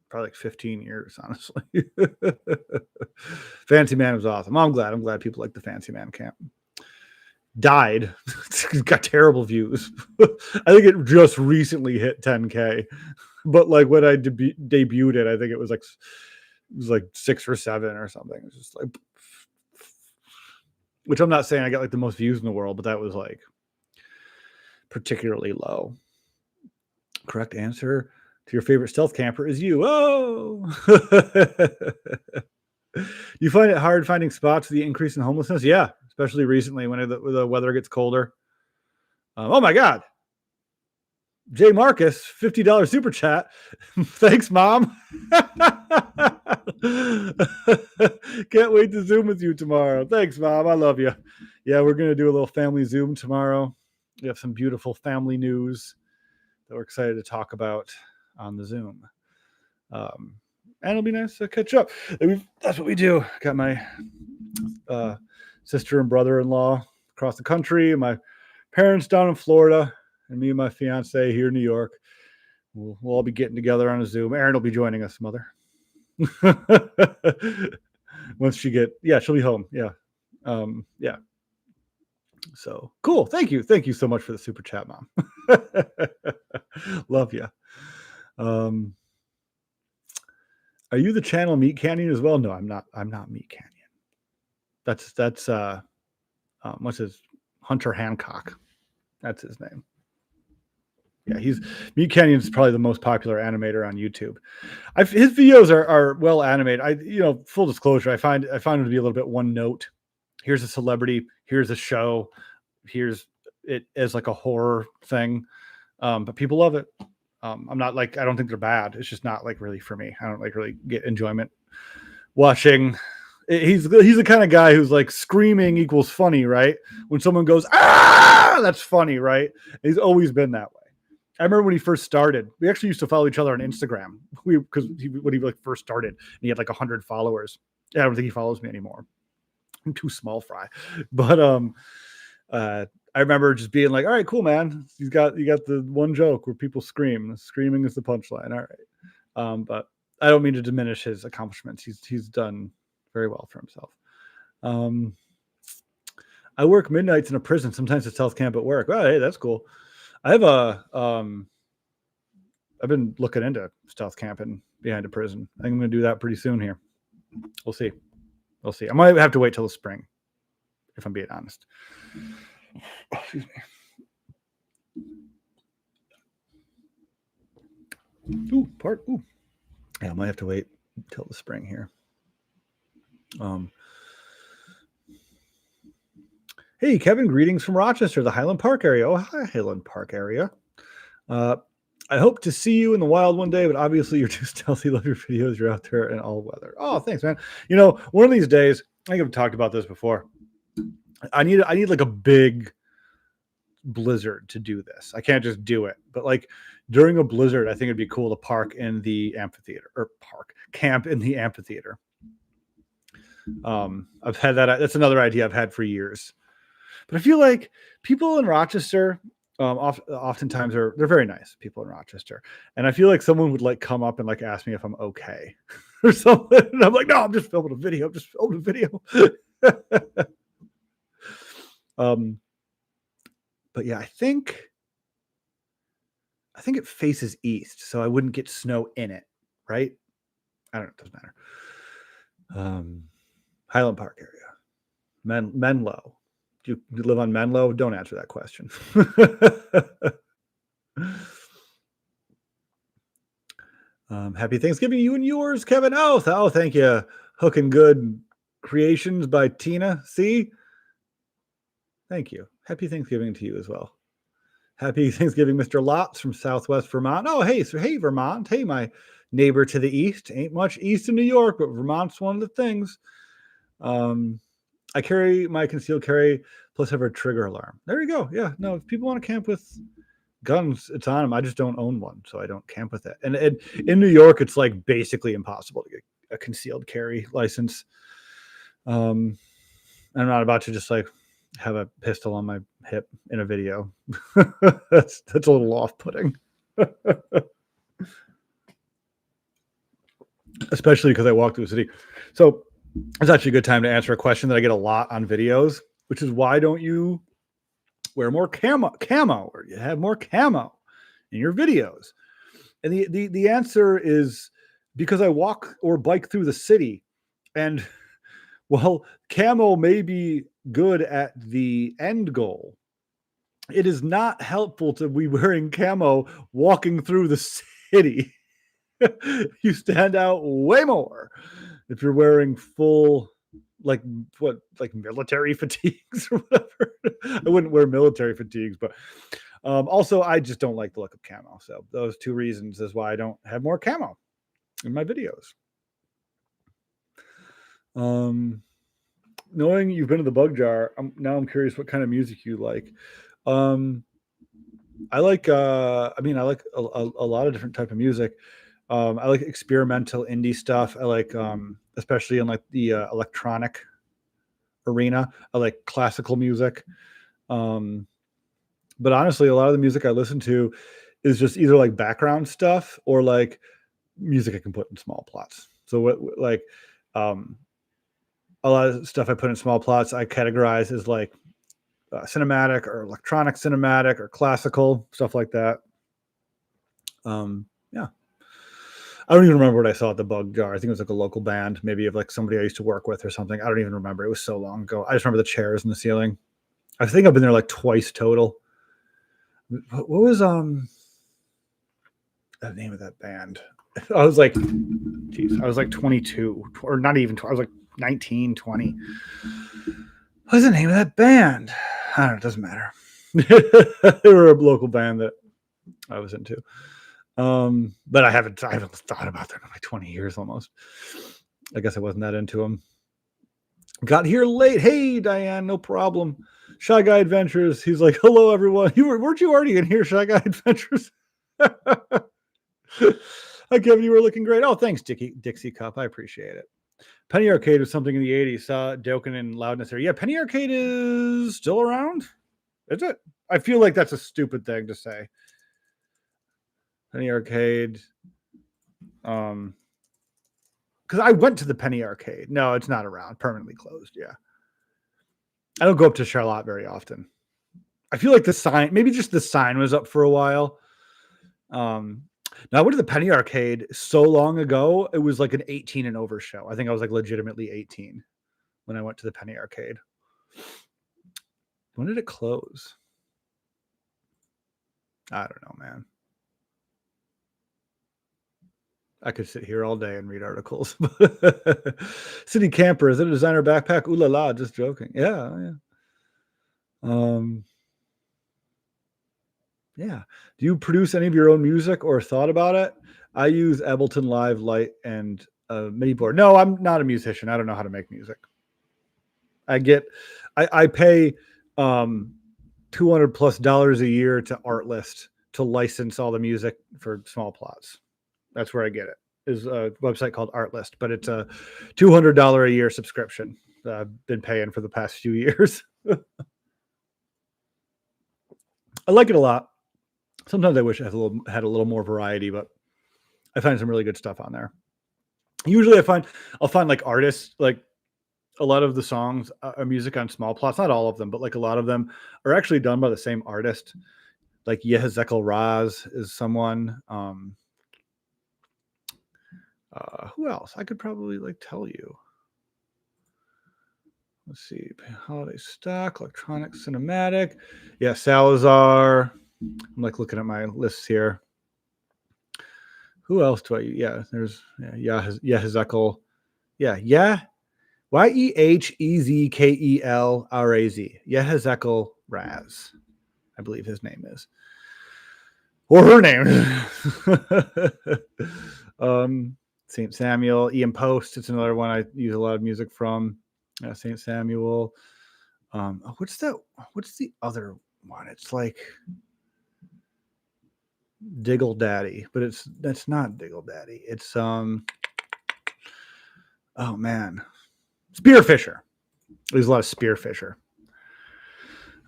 probably like 15 years, honestly. Fancy Man was awesome. I'm glad people like the Fancy Man camp. Died. Got terrible views. I think it just recently hit 10K, but like when I debuted it, I think it was like 6 or 7 or something. It's just like, which I'm not saying I got like the most views in the world, but that was like particularly low. Correct answer to your favorite stealth camper is you. Oh, you find it hard finding spots with the increase in homelessness? Yeah, especially recently when the weather gets colder. Oh my God. Jay Marcus, $50 super chat. Thanks, Mom. Can't wait to Zoom with you tomorrow. Thanks, Mom. I love you. Yeah, we're going to do a little family Zoom tomorrow. We have some beautiful family news that we're excited to talk about on the Zoom. And it'll be nice to catch up. That's what we do. Got my sister and brother-in-law across the country, and my parents down in Florida, and me and my fiance here in New York. We'll all be getting together on a Zoom. Erin will be joining us, Mother. Once she'll be home. Yeah. Yeah. So cool. Thank you so much for the super chat, Mom. Love you. Are you the channel Meat Canyon as well? No, I'm not Meat Canyon. That's what's his Hunter Hancock. That's his name. Yeah, Meat Canyon is probably the most popular animator on YouTube. His videos are well animated. Full disclosure, I find him to be a little bit one note. Here's a celebrity, here's a show, here's it as like a horror thing. But people love it. I'm not like, I don't think they're bad. It's just not like really for me. I don't like really get enjoyment watching. He's the kind of guy who's like screaming equals funny, right? When someone goes, ah, that's funny, right? He's always been that way. I remember when he first started, we actually used to follow each other on Instagram. When he like first started, and he had like 100 followers. Yeah, I don't think he follows me anymore. I'm too small fry. But I remember just being like, all right, cool, man. You got the one joke where people scream. Screaming is the punchline. All right. But I don't mean to diminish his accomplishments. He's done very well for himself. I work midnights in a prison. Sometimes it's health camp at work. Oh, hey, that's cool. I have I've been looking into stealth camping behind a prison. I think I'm going to do that pretty soon here. We'll see. We'll see. I might have to wait till the spring, if I'm being honest. Oh, excuse me. Ooh. Yeah, I might have to wait till the spring here. Hey, Kevin, greetings from Rochester, the Highland Park area. Oh, hi, Highland Park area. I hope to see you in the wild one day, but obviously you're too stealthy. Love your videos. You're out there in all weather. Oh, thanks, man. You know, one of these days, I think I've talked about this before. I need like a big blizzard to do this. I can't just do it, but like during a blizzard, I think it'd be cool to camp in the amphitheater. I've had that. That's another idea I've had for years. But I feel like people in Rochester, oftentimes they're very nice people in Rochester, and I feel like someone would like come up and like ask me if I'm okay or something, and I'm like, no, I'm just filming a video. But yeah, I think it faces east, so I wouldn't get snow in it, right? I don't know. It doesn't matter. Highland Park area, Menlo. Do you live on Menlo? Don't answer that question. Happy Thanksgiving to you and yours, Kevin. Oh, thank you. Hooking Good Creations by Tina. See? Thank you. Happy Thanksgiving to you as well. Happy Thanksgiving, Mr. Lots from Southwest Vermont. Oh, hey, Vermont. Hey, my neighbor to the east. Ain't much east in New York, but Vermont's one of the things. I carry my concealed carry plus have a trigger alarm. There you go. Yeah, no, if people want to camp with guns, it's on them. I just don't own one, so I don't camp with it. And in New York, it's like basically impossible to get a concealed carry license. I'm not about to just like have a pistol on my hip in a video. that's a little off-putting. Especially because I walk through the city. So it's actually a good time to answer a question that I get a lot on videos, which is why don't you wear more camo or you have more camo in your videos? And the answer is because I walk or bike through the city, and while camo may be good at the end goal, it is not helpful to be wearing camo walking through the city. You stand out way more if you're wearing full like military fatigues or whatever. I wouldn't wear military fatigues, but also I just don't like the look of camo. So those two reasons is why I don't have more camo in my videos. Knowing you've been to the Bug Jar, I'm curious what kind of music you like. I like I like a lot of different type of music. I like experimental indie stuff. I like especially in like the electronic arena. I like classical music. But honestly, a lot of the music I listen to is just either like background stuff or like music I can put in small plots. So what like a lot of stuff I put in small plots I categorize as like cinematic or electronic cinematic or classical, stuff like that. Yeah. I don't even remember what I saw at the Bug Jar. I think it was like a local band, maybe of like somebody I used to work with or something. I don't even remember. It was so long ago. I just remember the chairs in the ceiling. I think I've been there like twice total. What was the name of that band? I was like 22 or not even. I was like 19, 20. What was the name of that band? I don't know. It doesn't matter. They were a local band that I was into. But I haven't thought about them in like 20 years almost. I guess I wasn't that into them. Got here late. Hey, Diane, no problem. Shy Guy Adventures. He's like, hello, everyone. Weren't you already in here, Shy Guy Adventures? Hi, Kevin. You were looking great. Oh, thanks, Dixie Cup. I appreciate it. Penny Arcade was something in the 80s. Doken and Loudness there. Yeah, Penny Arcade is still around. Is it? I feel like that's a stupid thing to say. Penny Arcade. Because I went to the Penny Arcade. No, it's not around. Permanently closed. Yeah. I don't go up to Charlotte very often. I feel like the sign, maybe just the sign was up for a while. Now I went to the Penny Arcade so long ago. It was like an 18 and over show. I think I was like legitimately 18 when I went to the Penny Arcade. When did it close? I don't know, man. I could sit here all day and read articles. City camper, is it a designer backpack? Ooh la la, just joking. Yeah. Yeah. Do you produce any of your own music or thought about it? I use Ableton Live Lite and a MIDI board. No, I'm not a musician. I don't know how to make music. I pay $200+ a year to Artlist to license all the music for small plots. That's where I get it. Is a website called Artlist, but it's a $200 a year subscription that I've been paying for the past few years. I like it a lot. Sometimes I wish I had a little more variety, but I find some really good stuff on there. Usually I'll find like artists, like a lot of the songs are music on small plots, not all of them, but like a lot of them are actually done by the same artist. Like Yehezekel Raz is someone. Who else? I could probably like tell you. Let's see. Holiday Stock, Electronic Cinematic. Yeah, Salazar. I'm like looking at my lists here. Who else do I use? Yeah, there's Yehezekel. Yeah. Yehezkelraz. Yehezekel Raz, I believe his name is. Or her name. St. Samuel, Ian Post. It's another one I use a lot of music from. St. Samuel. What's the other one? It's like Diggle Daddy, but that's not Diggle Daddy. It's oh man, Spearfisher. There's a lot of Spearfisher.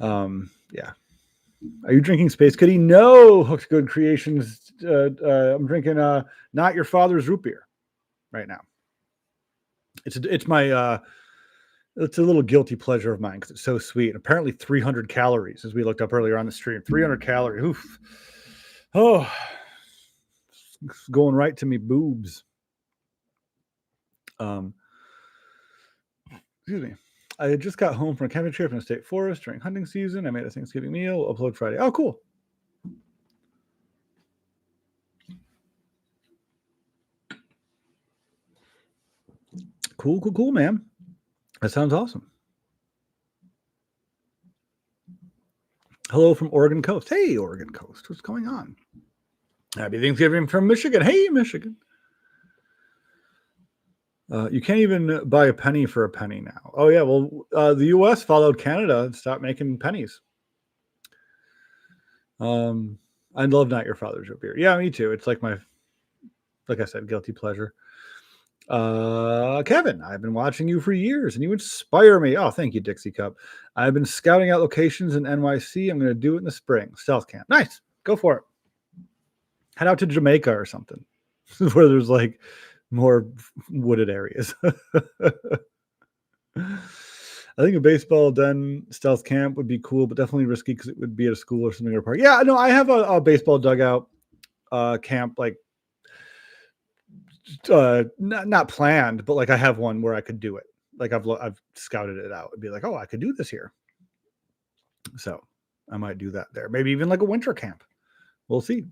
Yeah. Are you drinking Space Goody? No, Hook's Good Creations. I'm drinking Not Your Father's Root Beer right now. It's my it's a little guilty pleasure of mine because it's so sweet. And apparently 300 calories, as we looked up earlier on the stream. 300 calories. Oof. Oh, it's going right to me boobs. Excuse me. I had just got home from a camping trip in a state forest during hunting season. I made a Thanksgiving meal. Upload Friday. Oh, cool. Cool, man. That sounds awesome. Hello from Oregon Coast. Hey, Oregon Coast. What's going on? Happy Thanksgiving from Michigan. Hey, Michigan. You can't even buy a penny for a penny now. Oh, yeah. Well, the U.S. followed Canada and stopped making pennies. I love Not Your Father's Root Beer. Yeah, me too. It's like like I said, guilty pleasure. Kevin, I've been watching you for years and you inspire me. Oh, thank you, Dixie Cup. I've been scouting out locations in NYC. I'm going to do it in the spring. Stealth camp. Nice. Go for it. Head out to Jamaica or something where there's like more wooded areas. I think a baseball den stealth camp would be cool, but definitely risky because it would be at a school or something or a park. Yeah, no, I have a baseball dugout camp, like not planned, but like I have one where I could do it. Like I've scouted it out. It'd be like, oh, I could do this here. So I might do that there. Maybe even like a winter camp. We'll see.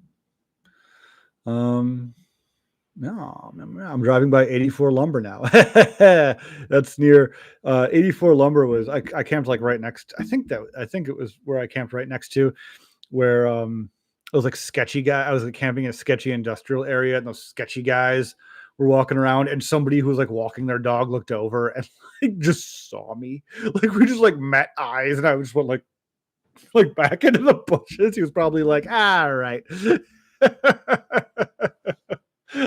No, I'm driving by 84 Lumber now. That's near 84 Lumber was I camped like right next. I think it was where I camped right next to where it was like sketchy guy. I was like camping in a sketchy industrial area, and those sketchy guys were walking around, and somebody who was like walking their dog looked over and like just saw me. Like we just like met eyes, and I just went like back into the bushes. He was probably like, all right.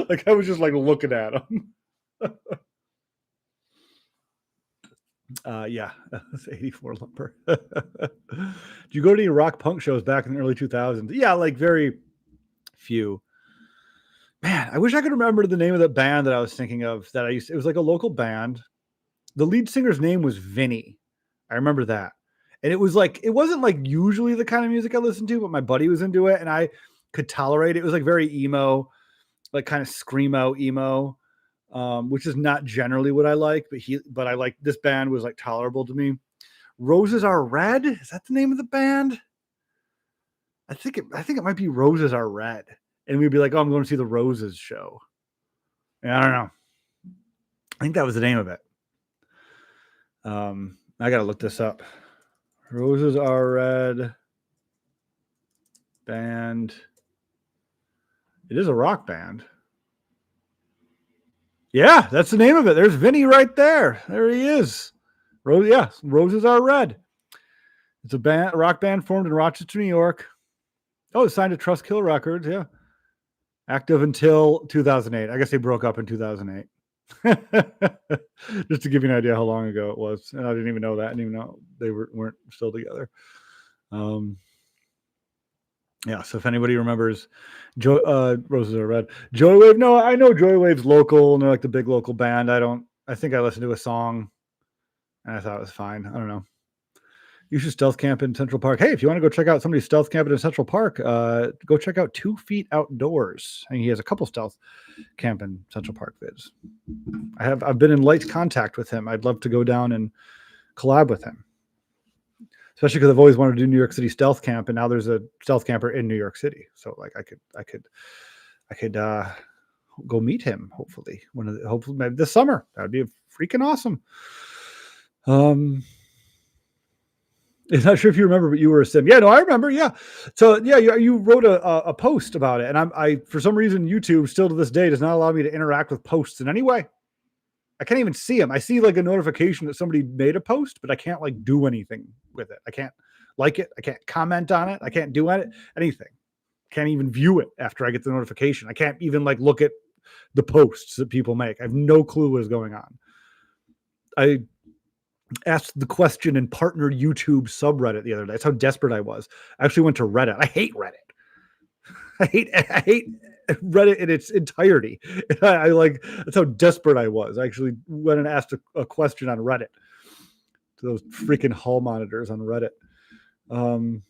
Like I was just like looking at him. Yeah, that's 84 Lumber. Do you go to any rock punk shows back in the early 2000s? Yeah, like very few. Man, I wish I could remember the name of the band that I was thinking of that I used. It was like a local band. The lead singer's name was Vinny. I remember that. And it was like, it wasn't like usually the kind of music I listened to, but my buddy was into it and I could tolerate it. It was like very emo, like kind of screamo emo, which is not generally what I like, but I like, this band was like tolerable to me. Roses Are Red. Is that the name of the band? I think it might be Roses Are Red. And we'd be like, oh, I'm going to see the Roses show. And I don't know. I think that was the name of it. I got to look this up. Roses Are Red band. It is a rock band. Yeah, that's the name of it. There's Vinny right there. There he is. Roses Are Red. It's a rock band formed in Rochester, New York. Oh, it's signed to Trust Kill Records. Yeah. Active until 2008. I guess they broke up in 2008. Just to give you an idea how long ago it was. And I didn't even know that. I didn't even know they weren't still together. Yeah, so if anybody remembers Roses Are Red. Joywave, no, I know Joywave's local and they're like the big local band. I think I listened to a song and I thought it was fine. I don't know. You should stealth camp in Central Park. Hey, if you want to go check out somebody stealth camping in Central Park, go check out 2 Feet Outdoors. And he has a couple stealth camp in Central Park vids. I've been in light contact with him. I'd love to go down and collab with him. Especially because I've always wanted to do New York City stealth camp, and now there's a stealth camper in New York City. So like I could go meet him. Hopefully maybe this summer. That'd be freaking awesome. I'm not sure if you remember, but you were a sim. Yeah, no, I remember. Yeah. So yeah, you wrote a post about it, and I for some reason YouTube still to this day does not allow me to interact with posts in any way. I can't even see them. I see like a notification that somebody made a post, but I can't like do anything with it. I can't like it. I can't comment on it. I can't do anything. Can't even view it after I get the notification. I can't even like look at the posts that people make. I have no clue what is going on. I asked the question in partner YouTube subreddit the other day. That's how desperate I was. I actually went to Reddit. I hate Reddit. I hate Reddit in its entirety. That's how desperate I was. I actually went and asked a question on Reddit to those freaking hall monitors on Reddit. I'll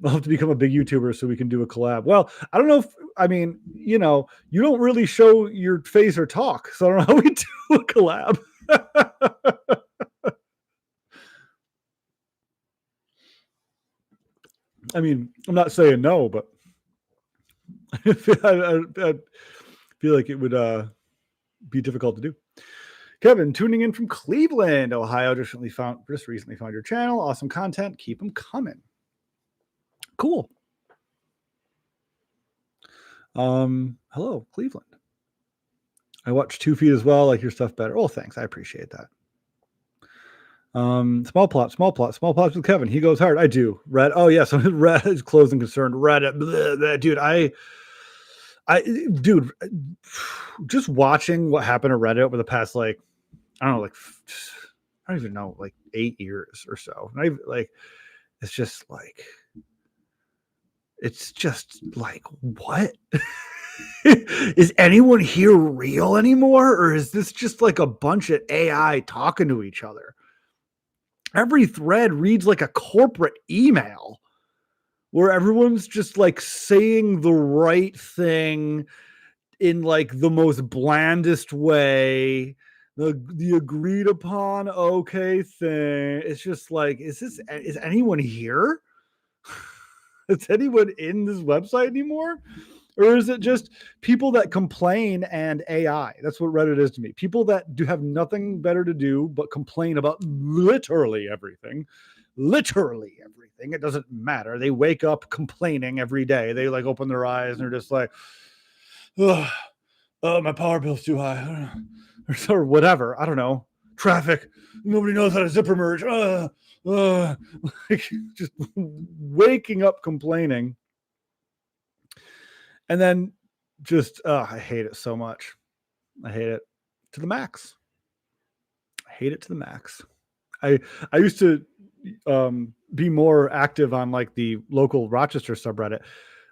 have to become a big YouTuber so we can do a collab. Well, I don't know you don't really show your face or talk, so I don't know how we do a collab. I mean, I'm not saying no, but I feel like it would be difficult to do. Kevin, tuning in from Cleveland, Ohio, just recently found your channel. Awesome content. Keep them coming. Cool. Hello, Cleveland. I watched 2 Feet as well. Like your stuff better. Oh, thanks. I appreciate that. Small plots with Kevin. He goes hard. I do. Reddit. Oh yeah. So Reddit is closing concern. Reddit. Blah, blah. Dude, just watching what happened to Reddit over the past, like, I don't even know, like 8 years or so. It's just like, what? Is anyone here real anymore? Or is this just like a bunch of AI talking to each other? Every thread reads like a corporate email where everyone's just like saying the right thing in like the most blandest way, the agreed upon okay thing. It's just like, is anyone here? Is anyone in this website anymore? Or is it just people that complain and AI? That's what Reddit is to me. People that do have nothing better to do but complain about literally everything. Literally everything. It doesn't matter. They wake up complaining every day. They like open their eyes and they're just like, oh, my power bill's too high. Or whatever. I don't know. Traffic. Nobody knows how to zipper merge. Like just waking up complaining. And then just, I hate it so much. I hate it to the max. I hate it to the max. I used to be more active on like the local Rochester subreddit.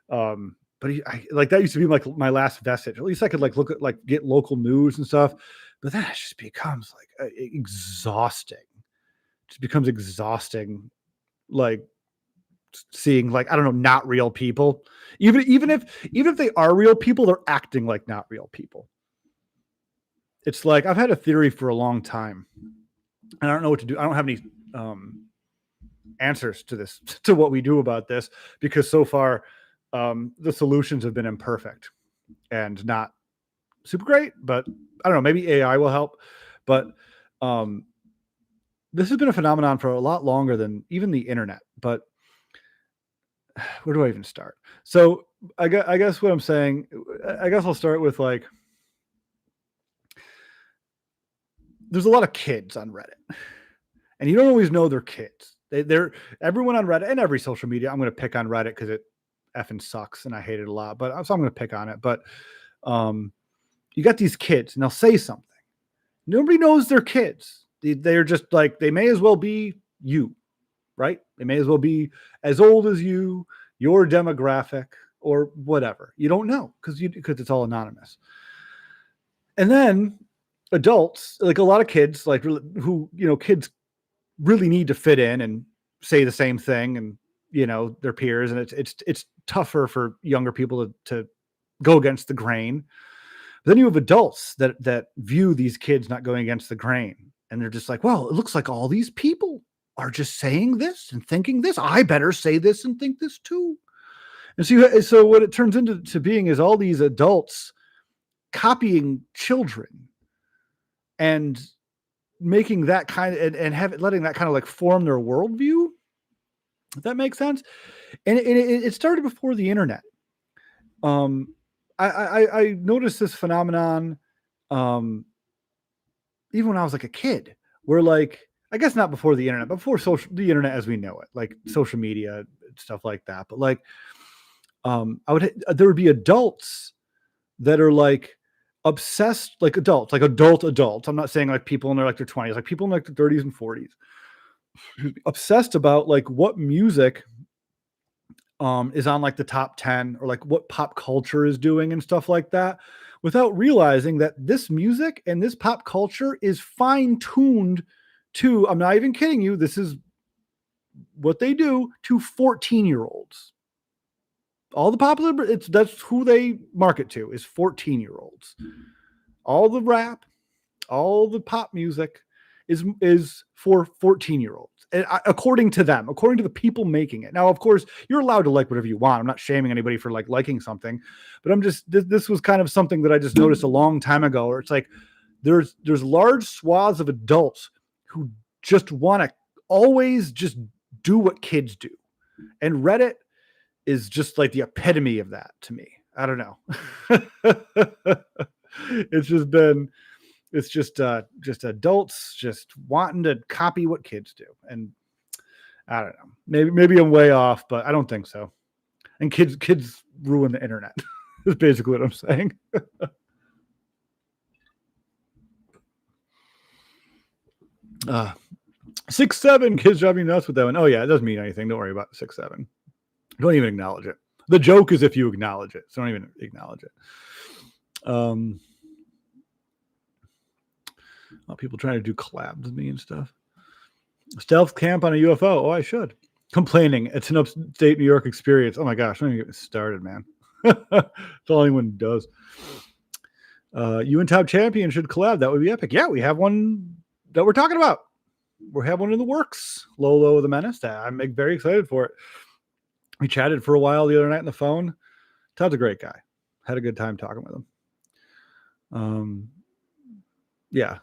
But that used to be like my last vestige. At least I could like look at like get local news and stuff. But then it just becomes like exhausting it becomes exhausting, like seeing, like, I don't know, not real people. Even if they are real people, they're acting like not real people. It's like, I've had a theory for a long time, and I don't know what to do. I don't have any answers to this, to what we do about this, because so far the solutions have been imperfect and not super great. But I don't know, maybe AI will help. But this has been a phenomenon for a lot longer than even the internet. But where do I even start? So I guess what I'm saying, I guess I'll start with, like, there's a lot of kids on Reddit, and you don't always know they're kids. They're everyone on Reddit and every social media. I'm going to pick on Reddit because it effing sucks and I hate it a lot. But so I'm going to pick on it. But you got these kids and they'll say something. Nobody knows they're kids. They're just like, they may as well be you, right? They may as well be as old as you, your demographic, or whatever. You don't know because it's all anonymous. And then adults, like a lot of kids, like, who, kids really need to fit in and say the same thing, and their peers, and it's tougher for younger people to go against the grain. But then you have adults that view these kids not going against the grain, and they're just like, well, it looks like all these people are just saying this and thinking this. I better say this and think this too. And so what it turns into being is all these adults copying children and making that kind of, and letting that kind of like form their worldview, if that makes sense. And it started before the internet. I noticed this phenomenon even when I was like a kid, where, like, I guess not before the internet, but before the internet as we know it, like social media, stuff like that. But like, there would be adults that are like obsessed, like adults, like adults. I'm not saying like people in their 20s, like people in like their 30s and 40s, obsessed about like what music is on like the top 10, or like what pop culture is doing and stuff like that, without realizing that this music and this pop culture is fine-tuned to, I'm not even kidding you, this is what they do to 14-year-olds. All the popular, that's who they market to, is 14-year-olds. All the rap, all the pop music is for 14-year-olds. According to them, according to the people making it. Now, of course, you're allowed to like whatever you want. I'm not shaming anybody for like liking something, but I'm just, this was kind of something that I just noticed a long time ago, where it's like, there's large swaths of adults who just want to always just do what kids do. And Reddit is just like the epitome of that to me. I don't know. It's just adults just wanting to copy what kids do. And I don't know, maybe I'm way off, but I don't think so. And kids ruin the internet. Is basically what I'm saying. 6'7" kids drive me nuts with that one. Oh yeah, it doesn't mean anything. Don't worry about 6'7". Don't even acknowledge it. The joke is if you acknowledge it. So don't even acknowledge it. People trying to do collabs with me and stuff. Stealth camp on a UFO. Oh, I should. Complaining. It's an upstate New York experience. Oh my gosh, don't even get me started, man. That's all anyone does. You and Top Champion should collab. That would be epic. Yeah, we have one that we're talking about. We have one in the works. Lolo the Menace. I'm very excited for it. We chatted for a while the other night on the phone. Todd's a great guy. Had a good time talking with him. Yeah.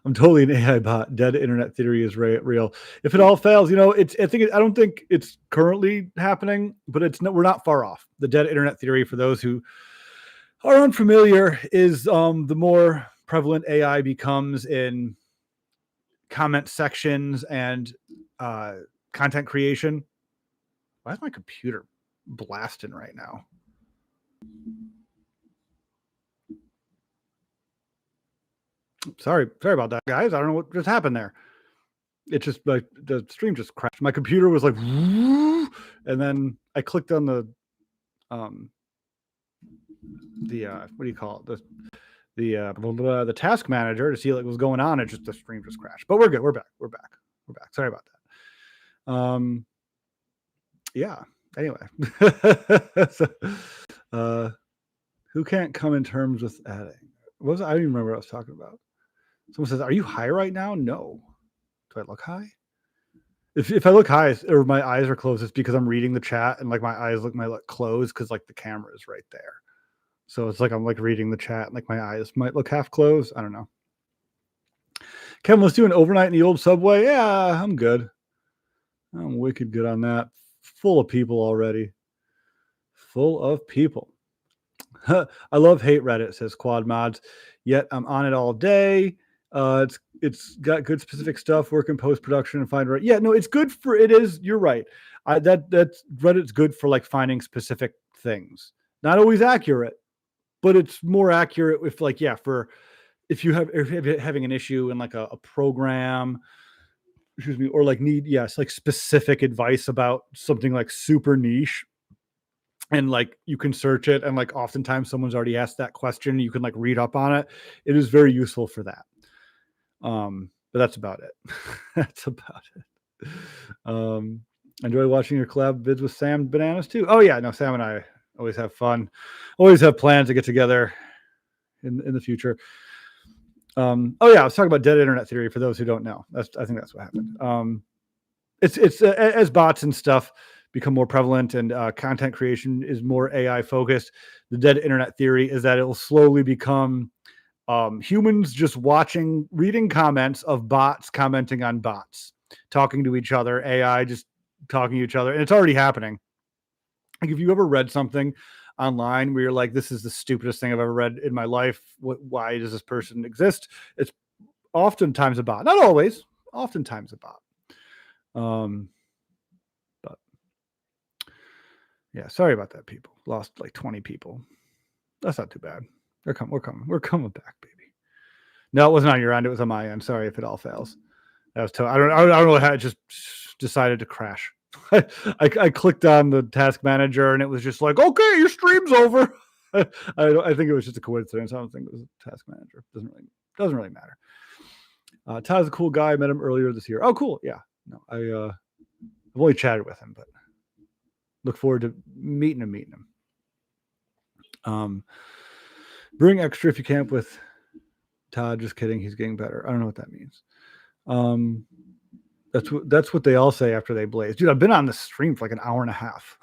I'm totally an AI bot. Dead internet theory is real. If it all fails, I don't think it's currently happening, but we're not far off. The dead internet theory, for those who are unfamiliar, is the more prevalent AI becomes in comment sections and content creation. Why is my computer blasting right now? Sorry about that, guys. I don't know what just happened there. It just, like, the stream just crashed. My computer was like, and then I clicked on the what do you call it? the task manager to see like what's going on. It just the stream just crashed, but we're good. We're back. Sorry about that. Yeah. Anyway, so, who can't come in terms with adding? What was I don't even remember what I was talking about. Someone says, "Are you high right now?" No. Do I look high? If I look high or my eyes are closed, it's because I'm reading the chat and like my eyes might look closed because like the camera is right there. So it's like I'm like reading the chat and like my eyes might look half closed. I don't know. Kevin, let's do an overnight in the old subway. Yeah, I'm good. I'm wicked good on that. Full of people already. Full of people. I love hate Reddit, says Quad Mods. Yet I'm on it all day. It's got good specific stuff. Work in post production and find right. Yeah, no, it's good for it is. You're right. That's Reddit's good for like finding specific things. Not always accurate, but it's more accurate if like for if you're having an issue in like a program, excuse me, or like need like specific advice about something like super niche. And like you can search it and like oftentimes someone's already asked that question, you can like read up on it. It is very useful for that. But that's about it. That's about it. Enjoy watching your collab vids with Sam Bananas too. Oh yeah, no, Sam and I always have fun, always have plans to get together in the future. Oh yeah, I was talking about dead internet theory for those who don't know. I think that's what happened. It's as bots and stuff become more prevalent and content creation is more AI focused. The dead internet theory is that it will slowly become humans just reading comments of bots commenting on bots, talking to each other, AI just talking to each other. And it's already happening. Like if you ever read something online where you're like, this is the stupidest thing I've ever read in my life. Why does this person exist? It's oftentimes a bot. Not always, oftentimes a bot. But yeah, sorry about that, people. Lost like 20 people. That's not too bad. We're coming back, baby. No, it wasn't on your end. It was on my end. Sorry if it all fails. That was I don't know how it just decided to crash. I clicked on the task manager and it was just like, okay, your stream's over. I think it was just a coincidence. I don't think it was a task manager. Doesn't really matter. Todd's a cool guy. I met him earlier this year. Oh, cool. Yeah. No, I've only chatted with him, but look forward to meeting him. Bring extra if you camp with Todd. Just kidding. He's getting better. I don't know what that means. That's what they all say after they blaze. Dude, I've been on this stream for like an hour and a half.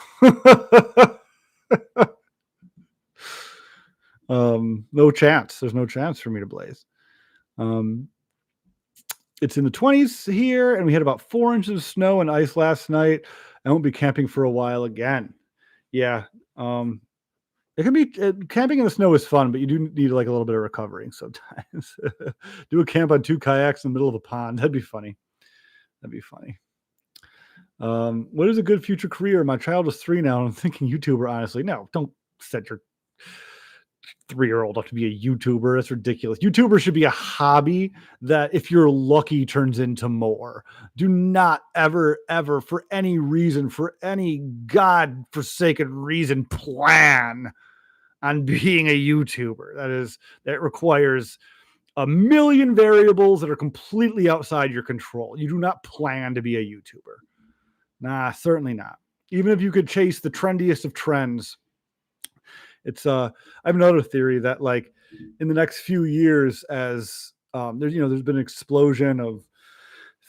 No chance. There's no chance for me to blaze. It's in the 20s here, and we had about 4 inches of snow and ice last night. I won't be camping for a while again. Yeah. It can be camping in the snow is fun, but you do need like a little bit of recovery sometimes. Do a camp on 2 kayaks in the middle of a pond. That'd be funny. What is a good future career? My child is 3 now, and I'm thinking YouTuber, honestly. No, don't set your 3-year-old up to be a YouTuber. That's ridiculous. YouTuber should be a hobby that, if you're lucky, turns into more. Do not ever, for any reason, for any God-forsaken reason, plan on being a YouTuber. That requires a million variables that are completely outside your control. You do not plan to be a YouTuber. Nah, certainly not. Even if you could chase the trendiest of trends. It's I have another theory that like in the next few years, as there's been an explosion of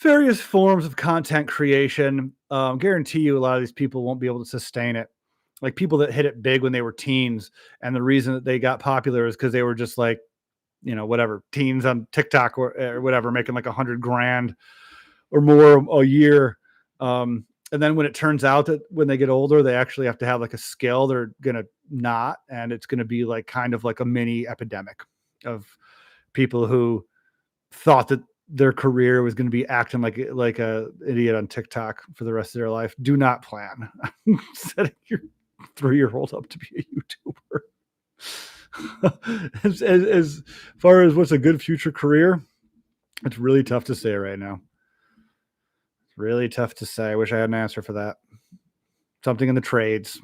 various forms of content creation. Guarantee you a lot of these people won't be able to sustain it. Like people that hit it big when they were teens, and the reason that they got popular is because they were just like, whatever, teens on TikTok or whatever, making like $100,000 or more a year. And then when it turns out that when they get older, they actually have to have like a skill, they're going to not, and it's going to be like kind of like a mini epidemic of people who thought that their career was going to be acting like a idiot on TikTok for the rest of their life. Do not plan on setting your 3-year-old up to be a YouTuber. As far as what's a good future career, it's really tough to say right now. Really tough to say. I wish I had an answer for that. Something in the trades.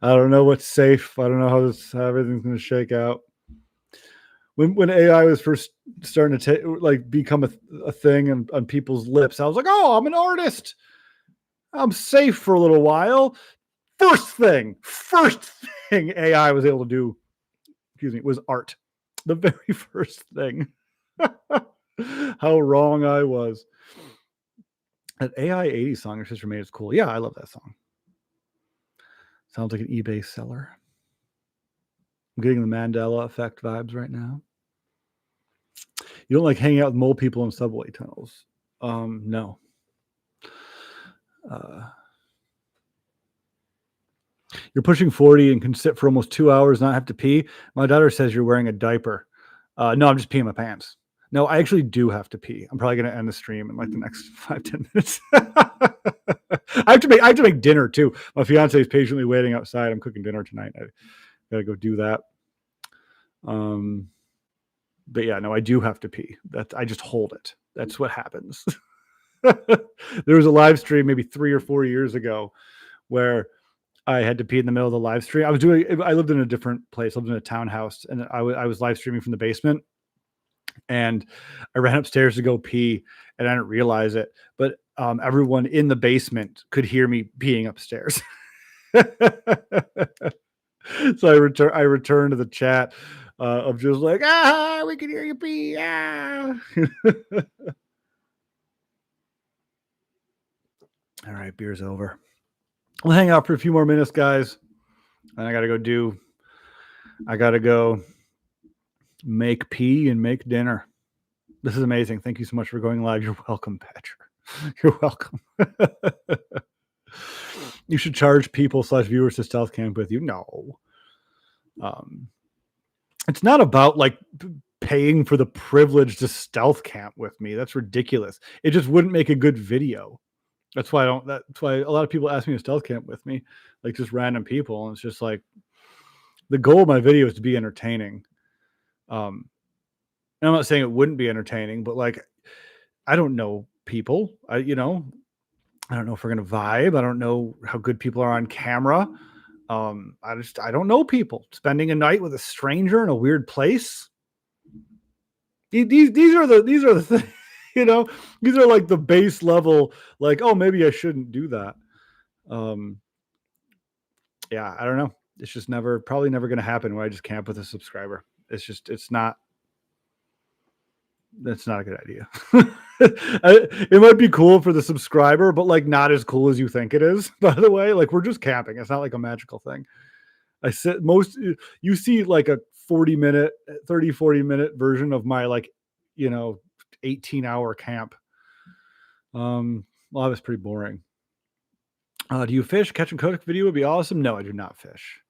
I don't know what's safe. I don't know how everything's going to shake out. When AI was first starting to become a thing on people's lips, I was like, oh, I'm an artist. I'm safe for a little while. First thing AI was able to do, was art. The very first thing. How wrong I was. That AI 80 song your sister made is cool. Yeah, I love that song. Sounds like an eBay seller. I'm getting the Mandela effect vibes right now. You don't like hanging out with mole people in subway tunnels? No. You're pushing 40 and can sit for almost 2 hours, not have to pee. My daughter says you're wearing a diaper. No, I'm just peeing my pants. No, I actually do have to pee. I'm probably going to end the stream in like the next 5-10 minutes. I have to make dinner too. My fiance is patiently waiting outside. I'm cooking dinner tonight. I got to go do that. But yeah, no, I do have to pee. I just hold it. That's what happens. There was a live stream maybe 3 or 4 years ago where I had to pee in the middle of the live stream. I lived in a different place. I lived in a townhouse, and I was live streaming from the basement, and I ran upstairs to go pee, and I didn't realize it, but everyone in the basement could hear me peeing upstairs. So I returned to the chat of just like, we can hear you pee. All right, beer's over. We'll hang out for a few more minutes, guys. And I got to go make pee and make dinner. This is amazing. Thank you so much for going live. You're welcome, Patrick. You're welcome. You should charge people / viewers to stealth camp with you. No. It's not about like paying for the privilege to stealth camp with me. That's ridiculous. It just wouldn't make a good video. That's why a lot of people ask me to stealth camp with me, like just random people. And it's just like, the goal of my video is to be entertaining. And I'm not saying it wouldn't be entertaining, but like, I don't know people. I don't know if we're going to vibe. I don't know how good people are on camera. I don't know people. Spending a night with a stranger in a weird place. These are the things, these are like the base level, like, oh, maybe I shouldn't do that. Yeah, I don't know. It's just probably never going to happen when I just camp with a subscriber. That's not a good idea. It might be cool for the subscriber, but like not as cool as you think it is, by the way. Like, we're just camping. It's not like a magical thing. You see like a 40 minute version of my 18-hour camp. Well, that was pretty boring. Do you fish? Catch and cook video would be awesome. No, I do not fish.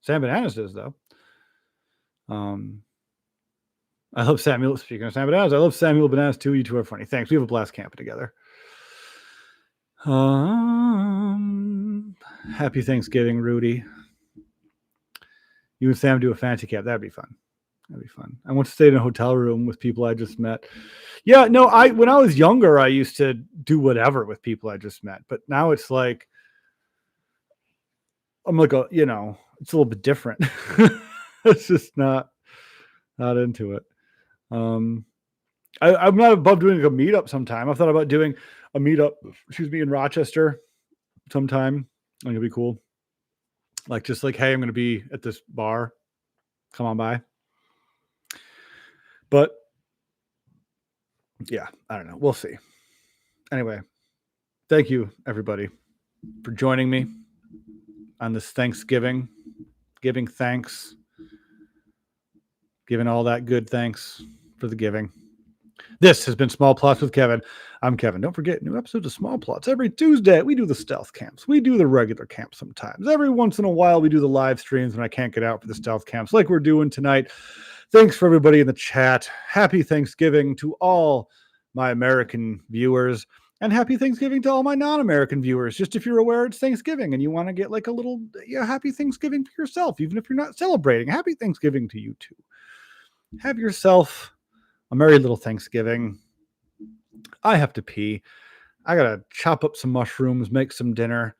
Sam Bananas does, though. I love Samuel. Speaking of Sam Bananas, I love Samuel Bananas too. You two are funny. Thanks. We have a blast camping together. Happy Thanksgiving, Rudy. You and Sam do a fancy camp. That'd be fun. I once stayed in a hotel room with people I just met. Yeah, no, when I was younger, I used to do whatever with people I just met. But now it's like, I'm like, it's a little bit different. It's just not into it. I'm not above doing a meetup sometime. I've thought about doing a meetup, in Rochester sometime. I think it'd be cool. Like, just like, hey, I'm going to be at this bar. Come on by. But yeah, I don't know. We'll see. Anyway, thank you, everybody, for joining me on this Thanksgiving, giving thanks, giving all that good thanks for the giving. This has been Small Plots with Kevin. I'm Kevin. Don't forget, new episodes of Small Plots every Tuesday. We do the stealth camps. We do the regular camps sometimes. Every once in a while, we do the live streams when I can't get out for the stealth camps like we're doing tonight. Thanks for everybody in the chat. Happy Thanksgiving to all my American viewers, and happy Thanksgiving to all my non-American viewers. Just if you're aware it's Thanksgiving and you want to get like a little happy Thanksgiving for yourself, even if you're not celebrating, happy Thanksgiving to you too. Have yourself a merry little Thanksgiving. I have to pee. I got to chop up some mushrooms, make some dinner.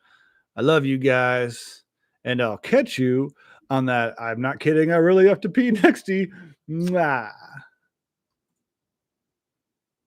I love you guys. And I'll catch you on that. I'm not kidding. I really have to pee next. Mwah.